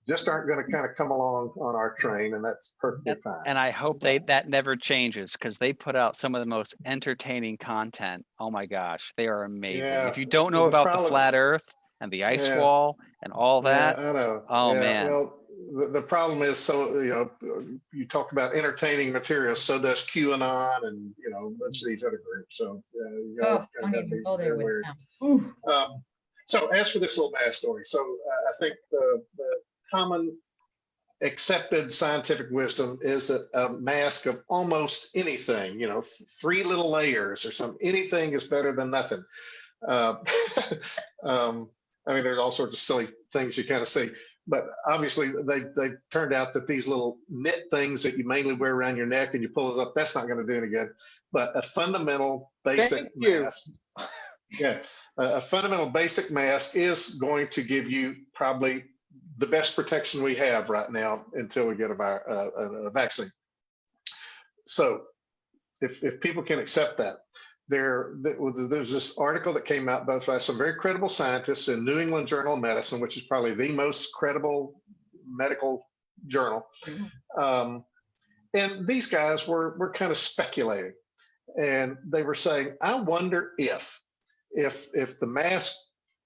just aren't going to kind of come along on our train, and that's perfectly fine. And I hope that never changes, because they put out some of the most entertaining content. Oh my gosh, they are amazing. Yeah. If you don't know about the flat Earth and the ice wall and all that, I know. Oh man. Well, the problem is, you talk about entertaining materials, so does QAnon and a bunch of these other groups. So it's kind of go there with weird. them. So as for this little math story, so I think the common accepted scientific wisdom is that a mask of almost anything, 3 little layers or something, anything is better than nothing. I mean, there's all sorts of silly things you kind of see, but obviously they turned out that these little knit things that you mainly wear around your neck and you pull those up, that's not going to do any good. But a fundamental basic Thank you. mask, yeah, a fundamental basic mask is going to give you probably the best protection we have right now until we get a vaccine. So if people can accept that, there's this article that came out both by some very credible scientists in New England Journal of Medicine, which is probably the most credible medical journal. And these guys were kind of speculating, and they were saying, I wonder if the mask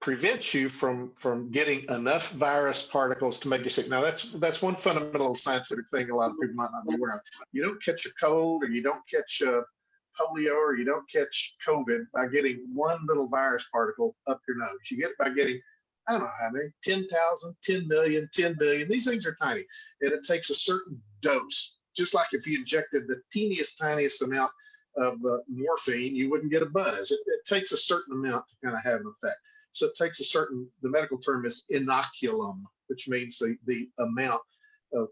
prevents you from getting enough virus particles to make you sick. Now that's one fundamental scientific thing a lot of people might not be aware of. You don't catch a cold, or you don't catch polio, or you don't catch COVID by getting one little virus particle up your nose. You get it by getting, I don't know how many, 10,000, 10 million, 10 billion. These things are tiny, and it takes a certain dose. Just like if you injected the teeniest, tiniest amount of morphine, you wouldn't get a buzz. It takes a certain amount to kind of have an effect. So it takes a certain, the medical term is inoculum, which means the amount of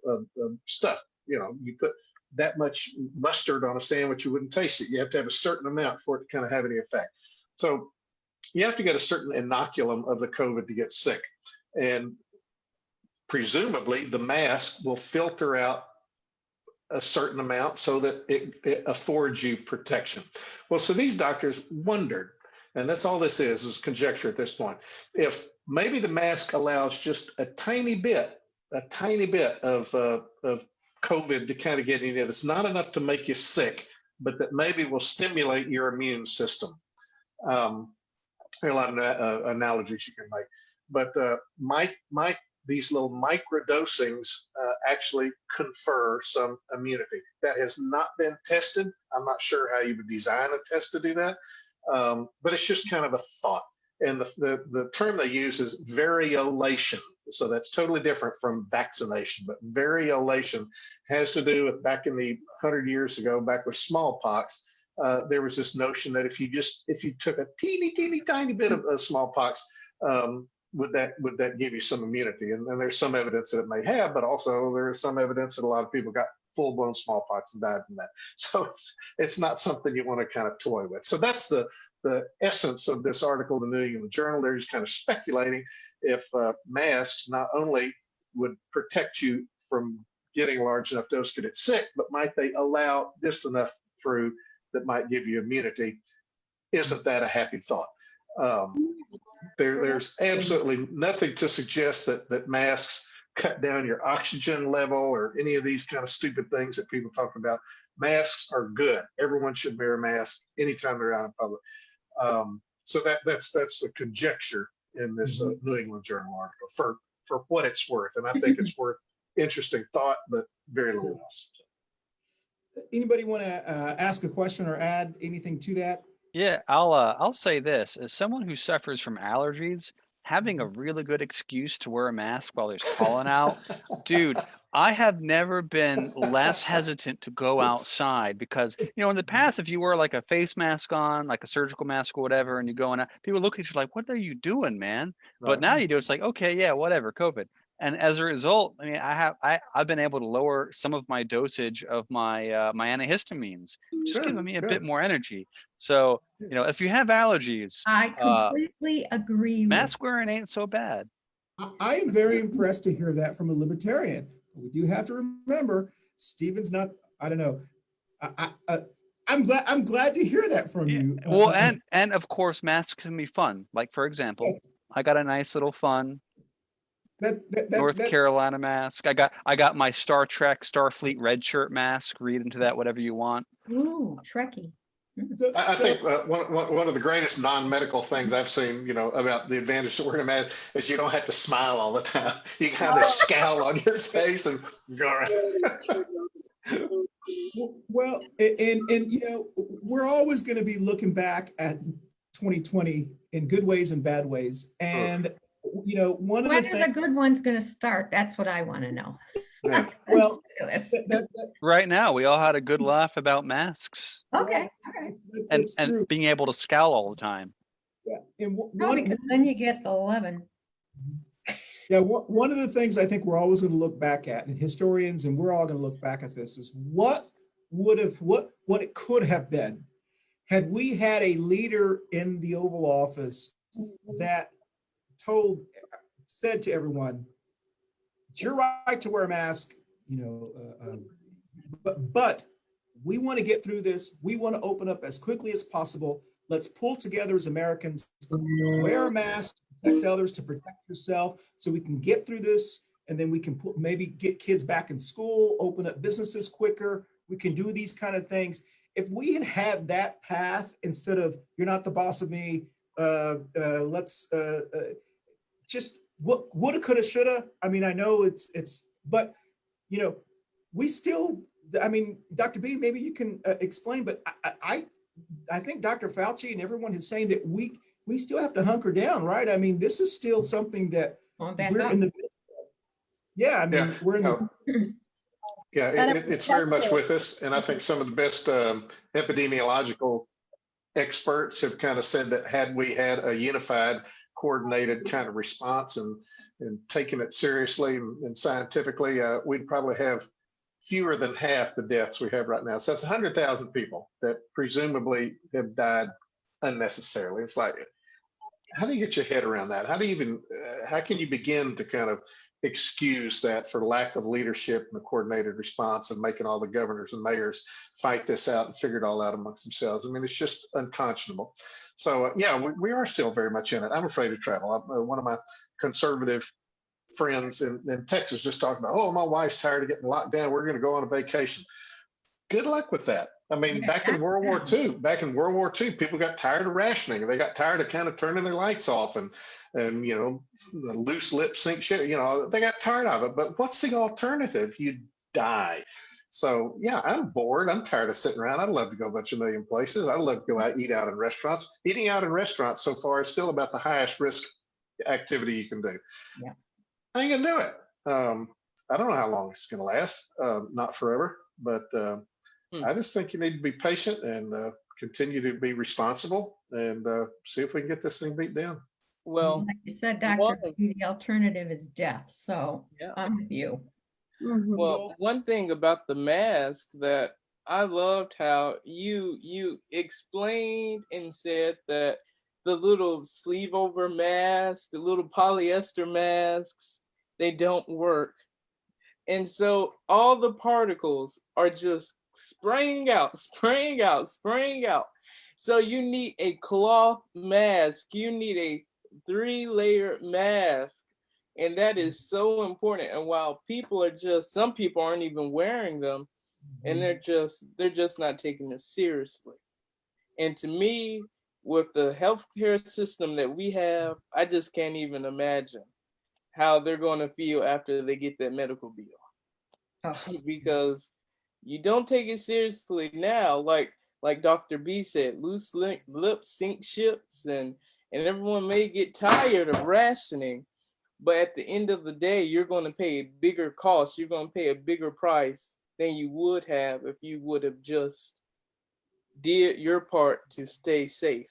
stuff. You know, you put that much mustard on a sandwich, you wouldn't taste it. You have to have a certain amount for it to kind of have any effect. So you have to get a certain inoculum of the COVID to get sick. And presumably the mask will filter out a certain amount so that it affords you protection. Well, so these doctors wondered, and that's all this is conjecture at this point, if maybe the mask allows just a tiny bit of COVID to kind of get in it. It's not enough to make you sick, but that maybe will stimulate your immune system. There are a lot of analogies you can make, but these little microdosings actually confer some immunity. That has not been tested. I'm not sure how you would design a test to do that, but it's just kind of a thought. And the term they use is variolation. So that's totally different from vaccination, but variolation has to do with back in the 100 years ago, back with smallpox, there was this notion that if you took a teeny tiny bit of smallpox, would that give you some immunity? And there's some evidence that it may have, but also there's some evidence that a lot of people got full-blown smallpox and died from that. So it's not something you want to kind of toy with. So that's the essence of this article in the New England Journal. They're just kind of speculating if masks not only would protect you from getting a large enough dose to get sick, but might they allow just enough through that might give you immunity. Isn't that a happy thought? There's absolutely nothing to suggest that masks cut down your oxygen level or any of these kind of stupid things that people talk about. Masks are good. Everyone should wear a mask anytime they're out in public. So that's the conjecture in this New England Journal article for what it's worth. And I think it's worth interesting thought, but very little else. Anybody want to ask a question or add anything to that? Yeah, I'll say this. As someone who suffers from allergies, having a really good excuse to wear a mask while there's pollen out, dude, I have never been less hesitant to go outside because, in the past, if you wear like a face mask on, like a surgical mask or whatever, and you go in, people look at you like, what are you doing, man? Right. But now you do, it's like, okay, yeah, whatever, COVID. And as a result, I mean, I've been able to lower some of my dosage of my my antihistamines, just Good, giving me a good. bit more energy. So, if you have allergies, I completely agree with mask wearing ain't so bad. I am very impressed to hear that from a libertarian. We do have to remember, Stephen's not, I don't know. I'm glad to hear that from you. Well, and of course, masks can be fun. Like, for example, Yes. I got a nice little fun North that Carolina mask. I got my Star Trek Starfleet red shirt mask. Read into that whatever you want. Ooh, Trekkie. I think one of the greatest non-medical things I've seen, about the advantage to wearing a mask is you don't have to smile all the time. You can have this scowl on your face and go around. Well, and we're always going to be looking back at 2020 in good ways and bad ways. And, one of the When things. are the good ones going to start? That's what I want to know. Yeah. Well, Let's do this. Right now, we all had a good laugh about masks Okay, all right. and That's true. being able to scowl all the time. Yeah. And No, because then you get the 11. Yeah, one of the things I think we're always going to look back at, and historians, and we're all going to look back at this, is what it could have been had we had a leader in the Oval Office that said to everyone, it's your right to wear a mask, but we want to get through this. We want to open up as quickly as possible. Let's pull together as Americans, wear a mask, protect others, to protect yourself, so we can get through this, and then we can maybe get kids back in school, open up businesses quicker. We can do these kind of things. If we had had that path instead of "you're not the boss of me," let's just what woulda, coulda, shoulda. I mean, I know but we still. I mean, Dr. B, maybe you can explain, but I think Dr. Fauci and everyone is saying that we still have to hunker down, right? I mean, this is still something that we're in the. Yeah, I mean, we're in the. Yeah, it's very much with us. And I think some of the best epidemiological experts have kind of said that had we had a unified, coordinated kind of response and taken it seriously and scientifically, we'd probably have fewer than half the deaths we have right now. So that's 100,000 people that presumably have died unnecessarily. It's like, how do you get your head around that? How do you even, how can you begin to kind of excuse that for lack of leadership and a coordinated response and making all the governors and mayors fight this out and figure it all out amongst themselves? I mean, it's just unconscionable. So yeah, we are still very much in it. I'm afraid to travel. One of my conservative friends in Texas just talking about, oh, my wife's tired of getting locked down. We're going to go on a vacation. Good luck with that. I mean, back in World War II, people got tired of rationing. They got tired of kind of turning their lights off and the loose lip sync shit. They got tired of it. But what's the alternative? You die. So yeah, I'm bored. I'm tired of sitting around. I'd love to go a bunch of million places. I'd love to go out, eat out in restaurants. Eating out in restaurants so far is still about the highest risk activity you can do. Yeah. I ain't gonna do it. I don't know how long it's gonna last. Not forever, but I just think you need to be patient and continue to be responsible and see if we can get this thing beat down. Well, like you said, Dr. B, the alternative is death. So yeah. I'm with you. Well, one thing about the mask that I loved how you explained and said that the little sleeve over mask, the little polyester masks, they don't work. And so all the particles are just spraying out. So you need a cloth mask. You need a 3-layer mask. And that is so important. And while some people aren't even wearing them, and they're just not taking it seriously. And to me, with the healthcare system that we have, I just can't even imagine how they're going to feel after they get that medical bill. Because you don't take it seriously now, like Dr. B said, loose lip sync ships, and everyone may get tired of rationing, but at the end of the day, you're going to pay a bigger cost. You're going to pay a bigger price than you would have if you would have just did your part to stay safe.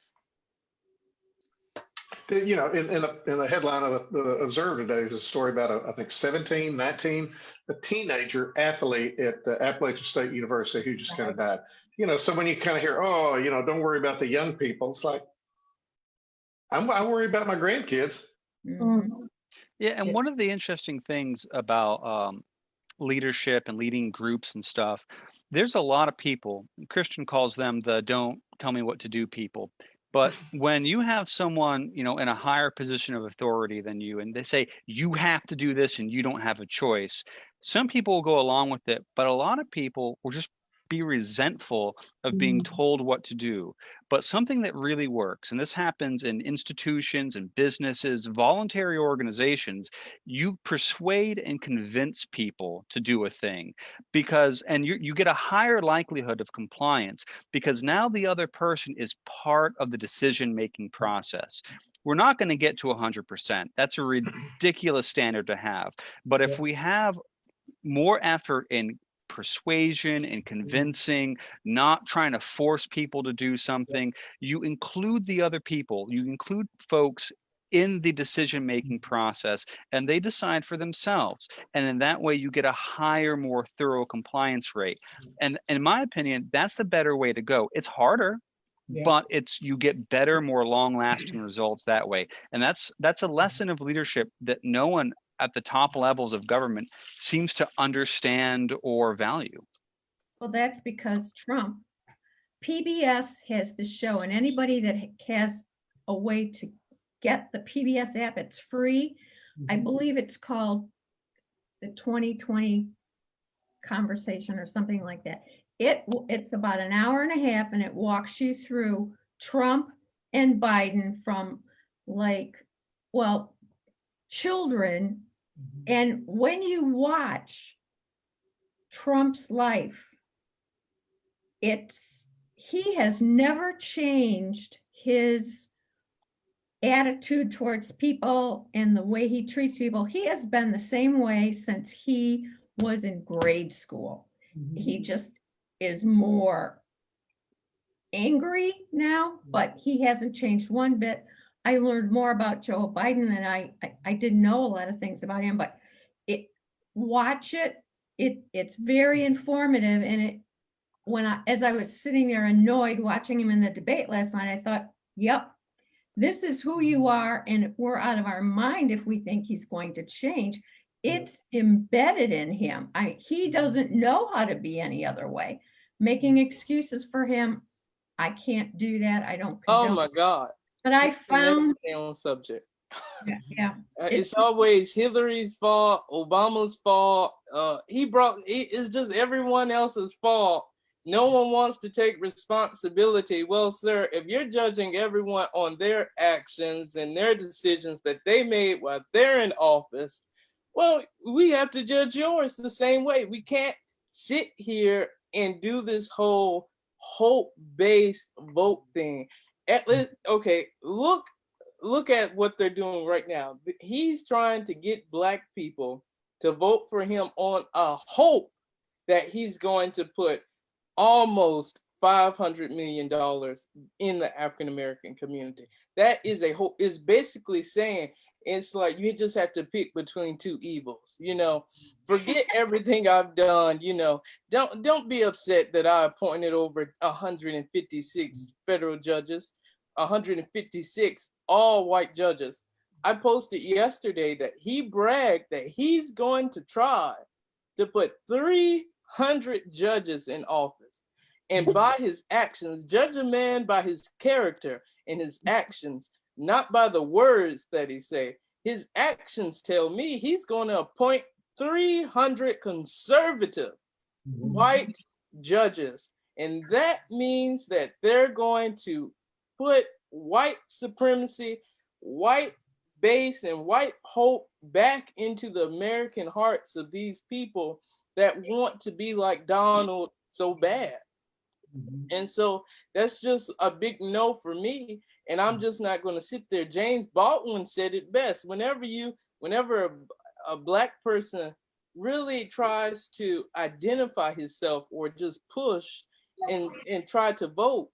In the headline of the Observer today is a story about I think 17, 19, a teenager athlete at the Appalachian State University who just kind of died. So when you kind of hear, don't worry about the young people, it's like, I worry about my grandkids. Yeah, and one of the interesting things about leadership and leading groups and stuff, there's a lot of people, Christian calls them the don't tell me what to do people. But when you have someone, in a higher position of authority than you, and they say, you have to do this and you don't have a choice, some people will go along with it, but a lot of people will just be resentful of being told what to do. But something that really works, and this happens in institutions and businesses, voluntary organizations, you persuade and convince people to do a thing and you get a higher likelihood of compliance because now the other person is part of the decision-making process. We're not going to get to 100%. That's a ridiculous standard to have. But if we have more effort in persuasion and convincing, not trying to force people to do something, you include the other people, you include folks in the decision-making process, and they decide for themselves. And in that way, you get a higher, more thorough compliance rate. And in my opinion, that's the better way to go. It's harder, Yeah. but you get better, more long-lasting results that way. And that's a lesson of leadership that no one at the top levels of government seems to understand or value. Well, that's because Trump, PBS has the show, and anybody that has a way to get the PBS app, it's free. I believe it's called the 2020 Conversation or something like that. It's about an hour and a half, and it walks you through Trump and Biden from children. And when you watch Trump's life, he has never changed his attitude towards people and the way he treats people. He has been the same way since he was in grade school. He just is more angry now, but he hasn't changed one bit. I learned more about Joe Biden than I didn't know a lot of things about him, but watch it. It's very informative. And as I was sitting there annoyed watching him in the debate last night, I thought, yep, this is who you are. And we're out of our mind if we think he's going to change. It's embedded in him. He doesn't know how to be any other way. Making excuses for him, I can't do that. I don't condone. Oh my God. But I found on subject. yeah. It's always Hillary's fault, Obama's fault. It's just everyone else's fault. No one wants to take responsibility. Well, sir, if you're judging everyone on their actions and their decisions that they made while they're in office, well, we have to judge yours the same way. We can't sit here and do this whole hope-based vote thing. Okay, look at what they're doing right now. He's trying to get Black people to vote for him on a hope that he's going to put almost $500 million in the African-American community. That is a hope. It's basically saying, it's like you just have to pick between two evils, forget everything I've done, don't be upset that I appointed over 156 federal judges, 156 all white judges. I posted yesterday that he bragged that he's going to try to put 300 judges in office. And by his actions, judge a man by his character and his actions, not by the words that he say. His actions tell me he's going to appoint 300 conservative white judges. And that means that they're going to put white supremacy, white base, and white hope back into the American hearts of these people that want to be like Donald so bad. And so that's just a big no for me. And I'm just not going to sit there. James Baldwin said it best. Whenever a Black person really tries to identify himself or just push and try to vote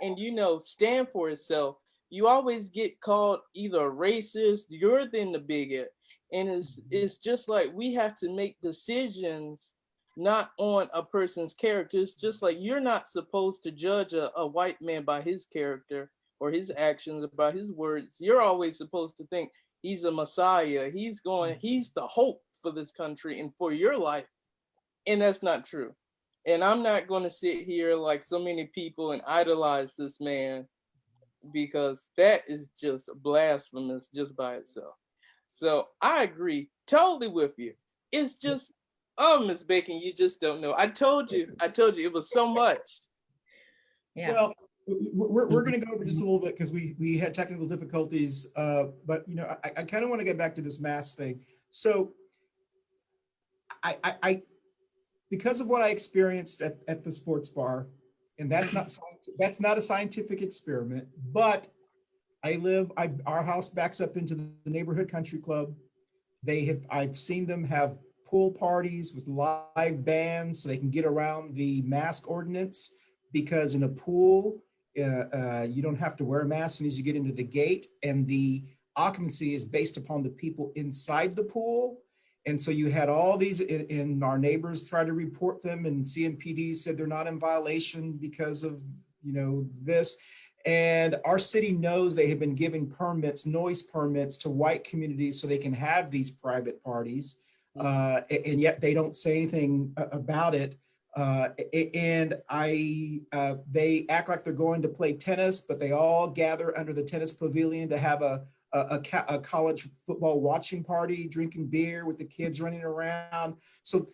and, stand for itself, you always get called either racist, you're then the bigot. And it's just like we have to make decisions not on a person's character. It's just like you're not supposed to judge a white man by his character or his actions, or by his words. You're always supposed to think he's a messiah. He's the hope for this country and for your life. And that's not true. And I'm not going to sit here like so many people and idolize this man, because that is just blasphemous just by itself. So I agree totally with you. It's just, oh, Ms. Bacon, you just don't know. I told you it was so much. Yeah. Well, we're going to go over just a little bit because we had technical difficulties, but I kind of want to get back to this mask thing. So I because of what I experienced at the sports bar, and that's not a scientific experiment, but our house backs up into the neighborhood country club. I've seen them have pool parties with live bands so they can get around the mask ordinance, because in a pool, you don't have to wear a mask as soon as you get into the gate. And the occupancy is based upon the people inside the pool. And so you had all these, and our neighbors tried to report them, and CMPD said they're not in violation because of, this. And our city knows they have been giving permits, noise permits to white communities so they can have these private parties. And yet they don't say anything about it. They act like they're going to play tennis, but they all gather under the tennis pavilion to have a college football watching party, drinking beer with the kids running around. So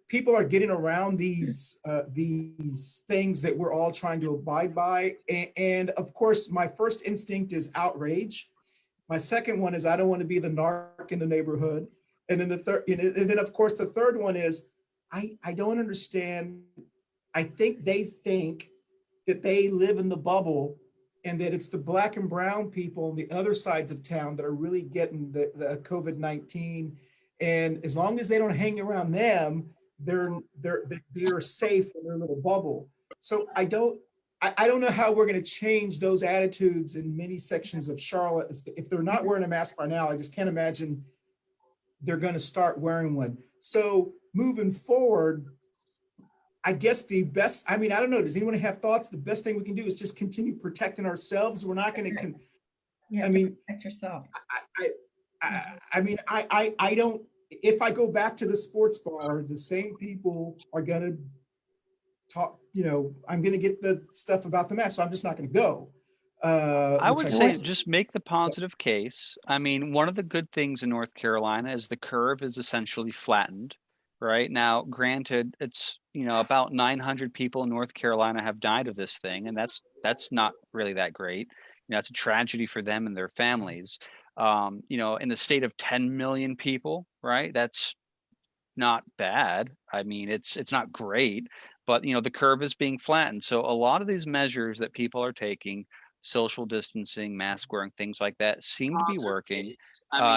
people are getting around these things that we're all trying to abide by. And of course, my first instinct is outrage. My second one is I don't want to be the narc in the neighborhood. And then of course, the third one is I don't understand. I think they think that they live in the bubble and that it's the Black and brown people on the other sides of town that are really getting the COVID-19. And as long as they don't hang around them, they're safe in their little bubble. So I don't know how we're going to change those attitudes in many sections of Charlotte. If they're not wearing a mask by now, I just can't imagine they're going to start wearing one. So moving forward, I guess the best, I don't know, does anyone have thoughts? The best thing we can do is just continue protecting ourselves. We're not going to, protect yourself. I don't, if I go back to the sports bar, the same people are going to talk, I'm going to get the stuff about the match. So I'm just not going to go. I would say just make the positive case. One of the good things in North Carolina is the curve is essentially flattened. Right now, granted, it's about 900 people in North Carolina have died of this thing, and that's not really that great. It's a tragedy for them and their families. In the state of 10 million people, right? That's not bad. It's not great, but the curve is being flattened. So a lot of these measures that people are taking, social distancing, mask wearing, things like that, seem to be working.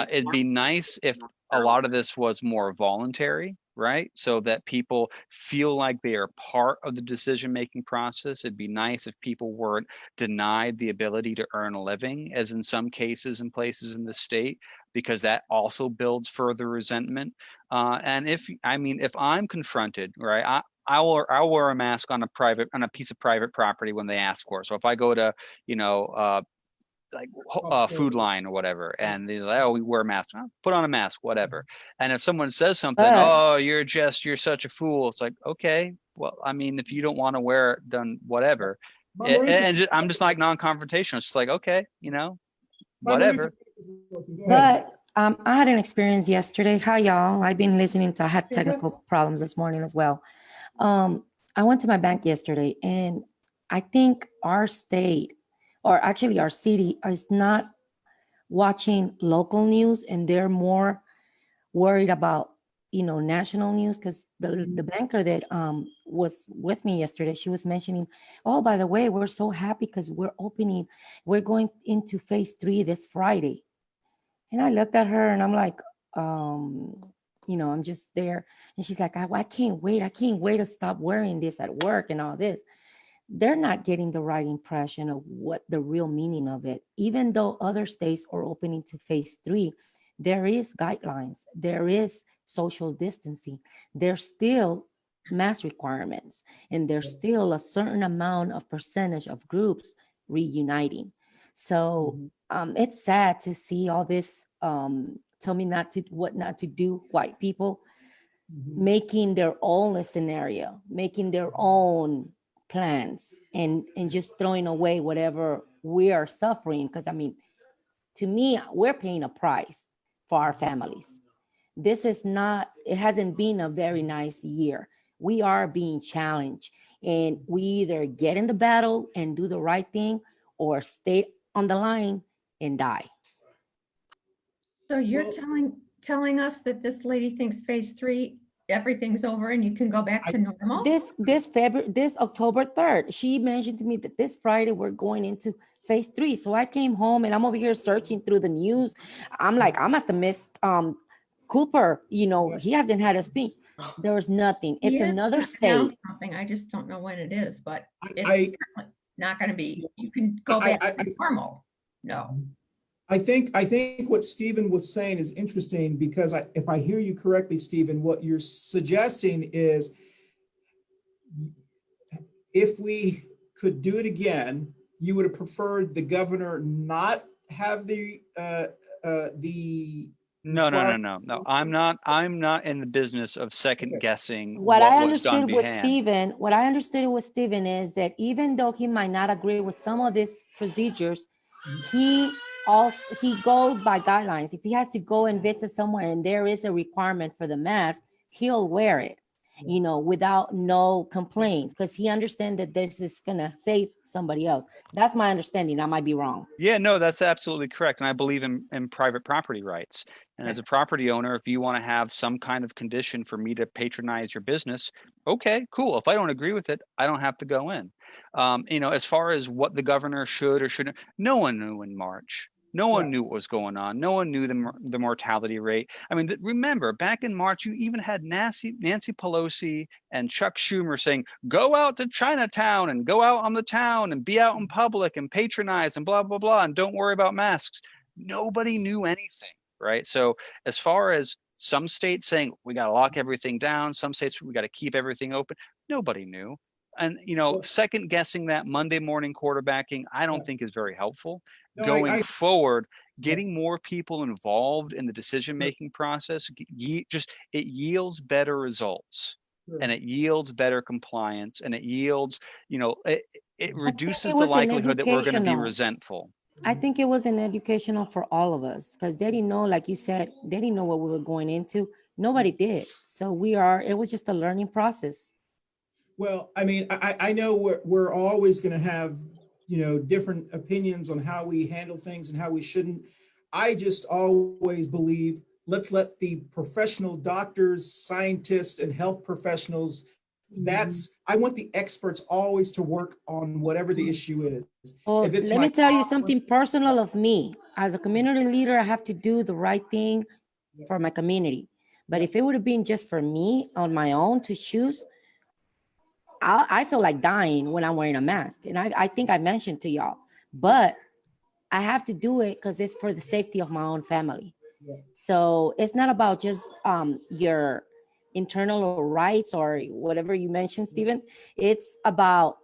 It'd be nice if a lot of this was more voluntary, right? So that people feel like they are part of the decision-making process. It'd be nice if people weren't denied the ability to earn a living, as in some cases and places in the state, because that also builds further resentment. And if I'm confronted, right, I'll wear a mask on a piece of private property when they ask for it. So if I go to, Food Line or whatever, and they're like, oh, we wear masks, put on a mask, whatever. And if someone says something, oh, you're such a fool, it's like, okay, well, if you don't want to wear it, then whatever. I'm just like non-confrontational. It's just like, okay, whatever. But I had an experience yesterday. Hi, y'all. I've been listening I had technical problems this morning as well. I went to my bank yesterday, and I think our state, or actually our city, is not watching local news, and they're more worried about, national news. Because the banker that was with me yesterday, she was mentioning, oh, by the way, we're so happy because we're going into phase 3 this Friday. And I looked at her and I'm like, I'm just there. And she's like, I can't wait. I can't wait to stop wearing this at work and all this. They're not getting the right impression of what the real meaning of it. Even though other states are opening to phase 3, there is guidelines. There is social distancing. There's still mask requirements. And there's still a certain amount of percentage of groups reuniting. So it's sad to see all this tell me what not to do, white people making their own scenario, making their own plans, and just throwing away whatever we are suffering. Because to me, we're paying a price for our families. It hasn't been a very nice year. We are being challenged, and we either get in the battle and do the right thing or stay on the line and die. So you're telling us that this lady thinks phase 3, everything's over and you can go back to normal? This October 3rd, she mentioned to me that this Friday we're going into phase 3. So I came home and I'm over here searching through the news. I'm like, I must have missed Cooper. He hasn't had a speech. There was nothing. It's another state. Something. I just don't know when it is, but it's not going to be. You can go back to normal. No. I think what Stephen was saying is interesting because if I hear you correctly, Stephen, what you're suggesting is if we could do it again, you would have preferred the governor not have the No. I'm not in the business of second guessing What what I was done understood with behind. Stephen, what I understood with Stephen is that even though he might not agree with some of these procedures, he goes by guidelines. If he has to go and visit somewhere and there is a requirement for the mask, he'll wear it, you know, without no complaints, because he understands that this is gonna save somebody else. That's my understanding. I might be wrong. Yeah, no, that's absolutely correct. And I believe in private property rights. And as a property owner, if you want to have some kind of condition for me to patronize your business, okay, cool. If I don't agree with it, I don't have to go in. You know, as far as what the governor should or shouldn't, no one knew in March. No one knew what was going on. No one knew the mortality rate. I mean, remember back in March, you even had Nancy Pelosi and Chuck Schumer saying, go out to Chinatown and go out on the town and be out in public and patronize and blah, blah, blah. And don't worry about masks. Nobody knew anything, right? So as far as some states saying, we got to lock everything down, some states, we got to keep everything open, nobody knew. And, you know, second guessing that Monday morning quarterbacking, I don't think is very helpful. No, Going forward, getting more people involved in the decision-making process, it yields better results. And it yields better compliance, and it yields, you know, it reduces the likelihood that we're going to be resentful. I think it was an educational for all of us, because they didn't know, like you said, they didn't know what we were going into. Nobody did. So it was just a learning process. Well, I mean, I know we're always going to have, you know, different opinions on how we handle things and how we shouldn't. I just always believe, let's let the professional doctors, scientists, and health professionals, I want the experts always to work on whatever the issue is. Well, let me tell you something personal of me. As a community leader, I have to do the right thing for my community. But if it would have been just for me on my own to choose, I feel like dying when I'm wearing a mask. And I think I mentioned to y'all, but I have to do it because it's for the safety of my own family. So it's not about just your internal rights or whatever you mentioned, Stephen. It's about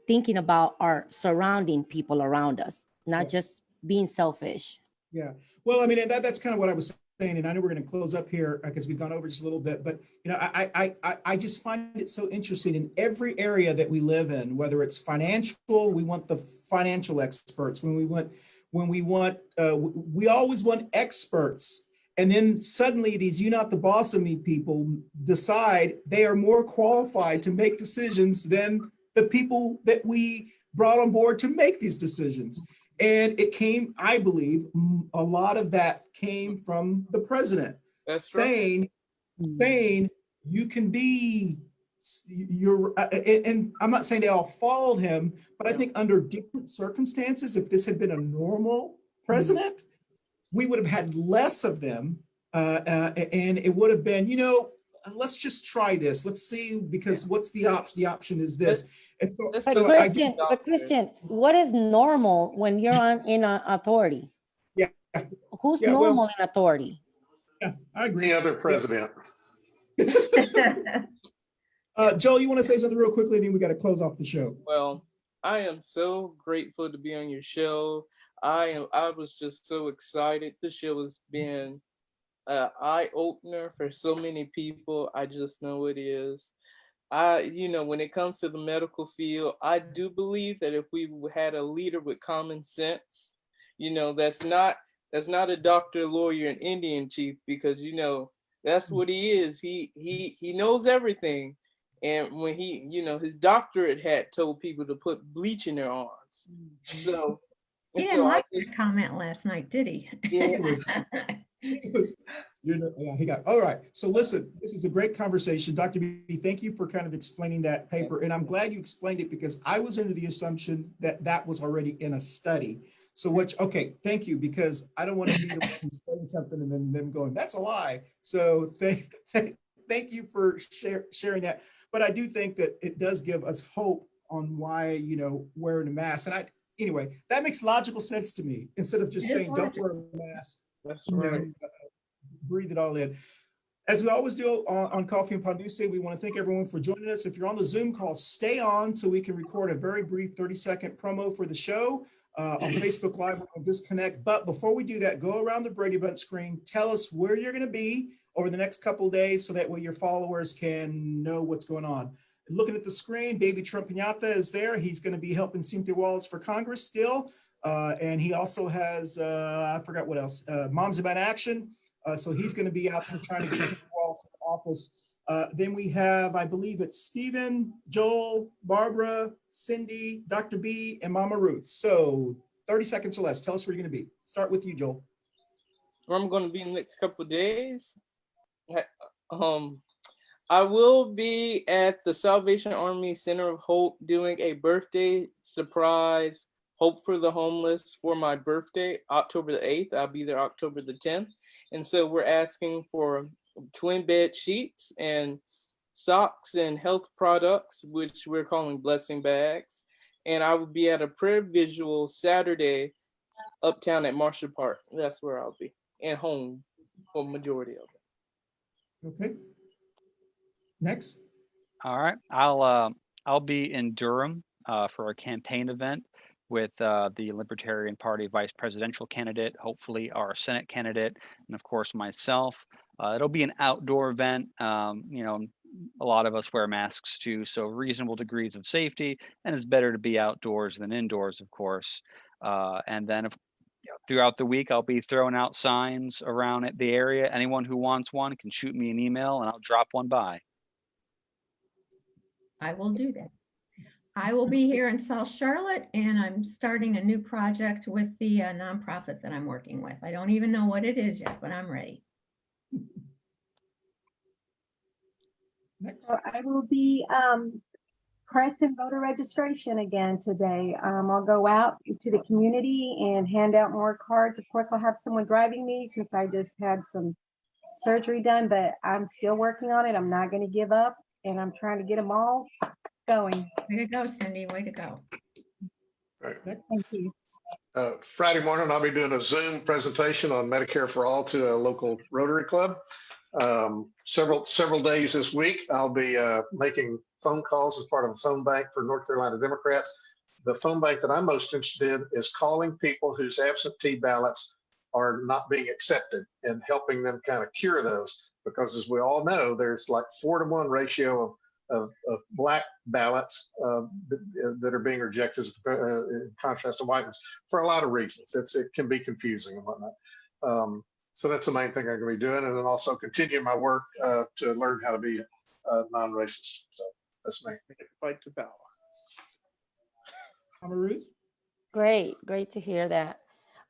thinking about our surrounding people around us, not just being selfish. Yeah. Well, I mean, that's kind of what I was saying, and I know we're going to close up here because we've gone over just a little bit, but you know, I just find it so interesting in every area that we live in, whether it's financial, we want the financial experts. We always want experts. And then suddenly these "you not the boss of me" people decide they are more qualified to make decisions than the people that we brought on board to make these decisions. And it came, I believe, a lot of that came from the president saying you can be, and I'm not saying they all followed him, but I think under different circumstances, if this had been a normal president, we would have had less of them. And it would have been, you know, let's just try this. Let's see, because what's the option? The option is this. And so, but Christian, what is normal when you're in authority? Yeah. Who's normal in authority? Yeah, I agree. Any other president. Joel, you want to say something real quickly, and then we got to close off the show. Well, I am so grateful to be on your show. I was just so excited. This show has been an eye-opener for so many people. I just know it is. You know, when it comes to the medical field, I do believe that if we had a leader with common sense, you know, that's not a doctor, lawyer, and Indian chief, because, you know, that's what he is. He knows everything. And when he, you know, his doctorate had told people to put bleach in their arms. So he didn't like that comment last night, did he? Yeah. All right. So listen, this is a great conversation. Dr. B, thank you for kind of explaining that paper. And I'm glad you explained it, because I was under the assumption that that was already in a study. So okay, thank you, because I don't want to be the one who's saying something and then them going, that's a lie. So thank you for sharing that. But I do think that it does give us hope on why, you know, wearing a mask. And anyway, that makes logical sense to me instead of just It is saying, don't wear a mask, That's you know, right. breathe it all in. As we always do on Coffee and Ponduce, we want to thank everyone for joining us. If you're on the Zoom call, stay on so we can record a very brief 30-second promo for the show. On Facebook Live, we'll disconnect. But before we do that, go around the Brady Bunch screen. Tell us where you're going to be over the next couple of days so that way your followers can know what's going on. Looking at the screen, baby Trump Pinata is there. He's going to be helping Cynthia Wallace for Congress still. And he also has, I forgot what else, Moms About Action. So he's going to be out there trying to get Cynthia Wallace in the office. Then we have, I believe it's Stephen, Joel, Barbara, Cyndi, Dr. B, and Mama Ruth. So 30 seconds or less. Tell us where you're going to be. Start with you, Joel. Where I'm going to be in the next couple of days. I will be at the Salvation Army Center of Hope doing a birthday surprise Hope for the Homeless for my birthday, October the 8th. I'll be there October the 10th. And so we're asking for twin bed sheets and socks and health products, which we're calling blessing bags. And I will be at a prayer visual Saturday uptown at Marshall Park. That's where I'll be, and home for majority of it. Okay. Next. All right, I'll be in Durham for a campaign event with the Libertarian Party vice presidential candidate, hopefully our Senate candidate, and of course myself. It'll be an outdoor event. You know, a lot of us wear masks too, so reasonable degrees of safety, and it's better to be outdoors than indoors, of course. And then throughout the week, I'll be throwing out signs around the area. Anyone who wants one can shoot me an email and I'll drop one by. I will do that. I will be here in South Charlotte, and I'm starting a new project with the nonprofit that I'm working with. I don't even know what it is yet, but I'm ready. Next. So I will be pressing voter registration again today. I'll go out to the community and hand out more cards. Of course, I'll have someone driving me since I just had some surgery done, but I'm still working on it. I'm not going to give up, and I'm trying to get them all going. Way to go, Cyndi. Way to go. Right. Thank you. Friday morning, I'll be doing a Zoom presentation on Medicare for All to a local Rotary Club. Several days this week, I'll be making phone calls as part of the phone bank for North Carolina Democrats. The phone bank that I'm most interested in is calling people whose absentee ballots are not being accepted and helping them kind of cure those. Because as we all know, there's like 4-to-1 ratio of black ballots that are being rejected in contrast to white ones for a lot of reasons. It can be confusing and whatnot. So that's the main thing I'm going to be doing, and then also continue my work to learn how to be non-racist. So that's me. Fight to power. Mama Ruth. Great to hear that.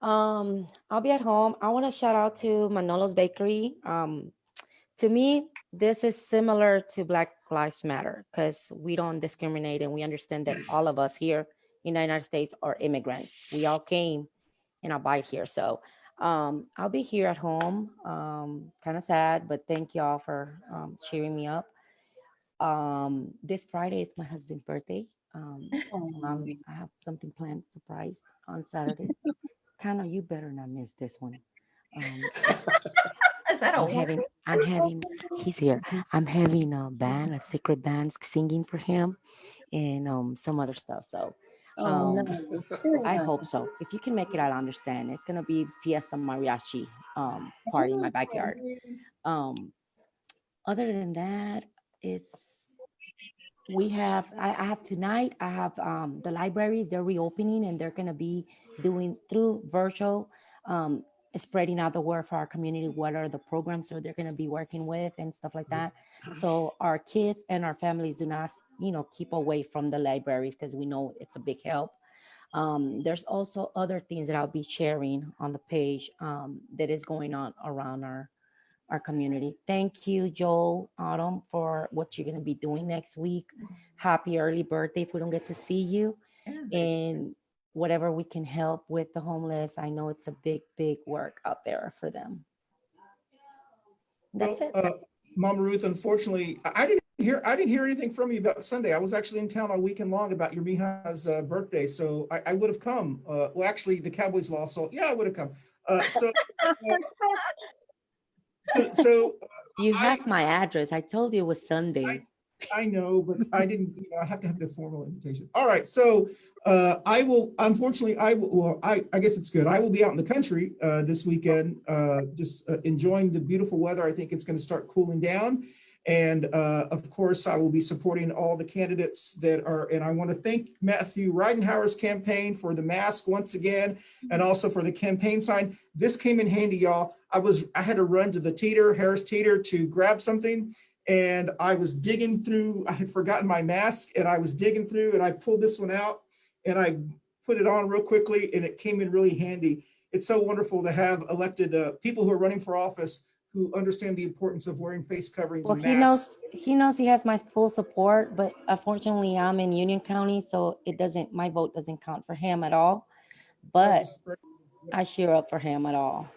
I'll be at home. I want to shout out to Manolo's Bakery. To me, this is similar to Black Lives Matter because we don't discriminate, and we understand that all of us here in the United States are immigrants. We all came and abide here. So I'll be here at home. Kind of sad, but thank y'all for cheering me up. This Friday is my husband's birthday. I have something planned, surprise on Saturday. Cano, you better not miss this one. Is that He's here. I'm having a secret band singing for him and some other stuff. So I hope so. If you can make it, I'll understand. It's gonna be Fiesta Mariachi party in my backyard. Other than that, I have tonight, I have the libraries, they're reopening and they're gonna be doing through virtual spreading out the word for our community, what are the programs that they're going to be working with and stuff like that. So our kids and our families do not, keep away from the libraries because we know it's a big help. There's also other things that I'll be sharing on the page that is going on around our community. Thank you, Joel, Odom, for what you're going to be doing next week. Happy early birthday if we don't get to see you. And whatever we can help with the homeless. I know it's a big work out there for them. That's it. Mama Ruth, unfortunately, I didn't I didn't hear anything from you about Sunday. I was actually in town all weekend long about your Mija's birthday, so I would have come. Well, actually, the Cowboys lost, so yeah, I would have come. So You I have my address. I told you it was Sunday. I know, but I didn't. I have to have the formal invitation. All right, so I will. Unfortunately, I will. Well, I guess it's good. I will be out in the country this weekend, just enjoying the beautiful weather. I think it's going to start cooling down. And of course, I will be supporting all the candidates that are, and I want to thank Matthew Ridenhour's campaign for the mask once again, and also for the campaign sign. This came in handy, y'all. I had to run to the Harris Teeter to grab something, and I was digging through, I had forgotten my mask, and I was digging through, and I pulled this one out, and I put it on real quickly, and it came in really handy. It's so wonderful to have elected people who are running for office who understand the importance of wearing face coverings Well, and masks. he knows he has my full support, but unfortunately I'm in Union County, so my vote doesn't count for him at all. But I cheer up for him at all.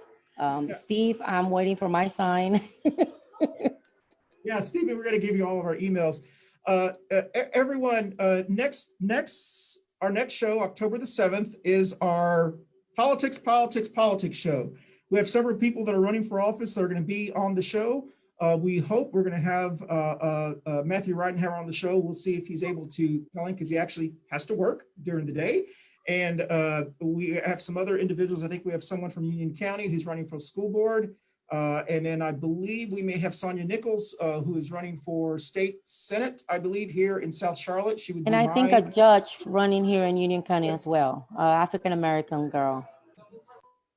Steve, I'm waiting for my sign. Yeah, Stephen, we're going to give you all of our emails. Everyone, our next show, October the 7th, is our politics show. We have several people that are running for office that are going to be on the show. We hope we're going to have Matthew Ridenhour on the show. We'll see if he's able to call in, because he actually has to work during the day. And we have some other individuals. I think we have someone from Union County who's running for school board. And then I believe we may have Sonia Nichols, who is running for state senate, I believe, here in South Charlotte. She would And be I think a judge running here in Union County as well, African-American girl.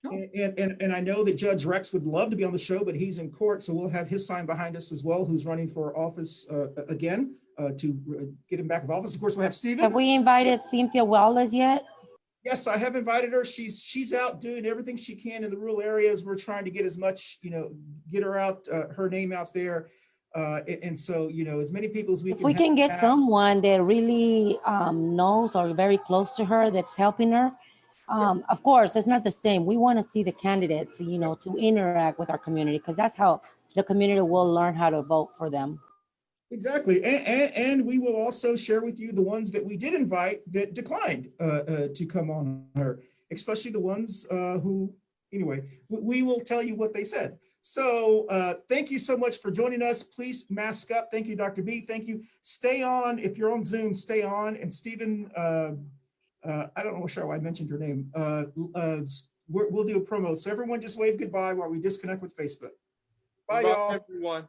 And I know that Judge Rex would love to be on the show, but he's in court, so we'll have his sign behind us as well, who's running for office again to get him back in office. Of course, we'll have Stephen. Have we invited Cynthia Wallace yet? Yes, I have invited her. She's out doing everything she can in the rural areas. We're trying to get as much, get her out, her name out there. And so, as many people as we If can. we can get someone that really knows or very close to her that's helping her, of course, it's not the same. We want to see the candidates, to interact with our community, because that's how the community will learn how to vote for them. Exactly. And we will also share with you the ones that we did invite that declined to come on her, especially the ones who, anyway, we will tell you what they said. So thank you so much for joining us. Please mask up. Thank you, Dr. B. Thank you. Stay on. If you're on Zoom, stay on. And Stephen, I don't know why I mentioned your name. We'll do a promo. So everyone just wave goodbye while we disconnect with Facebook. Bye, y'all. Everyone.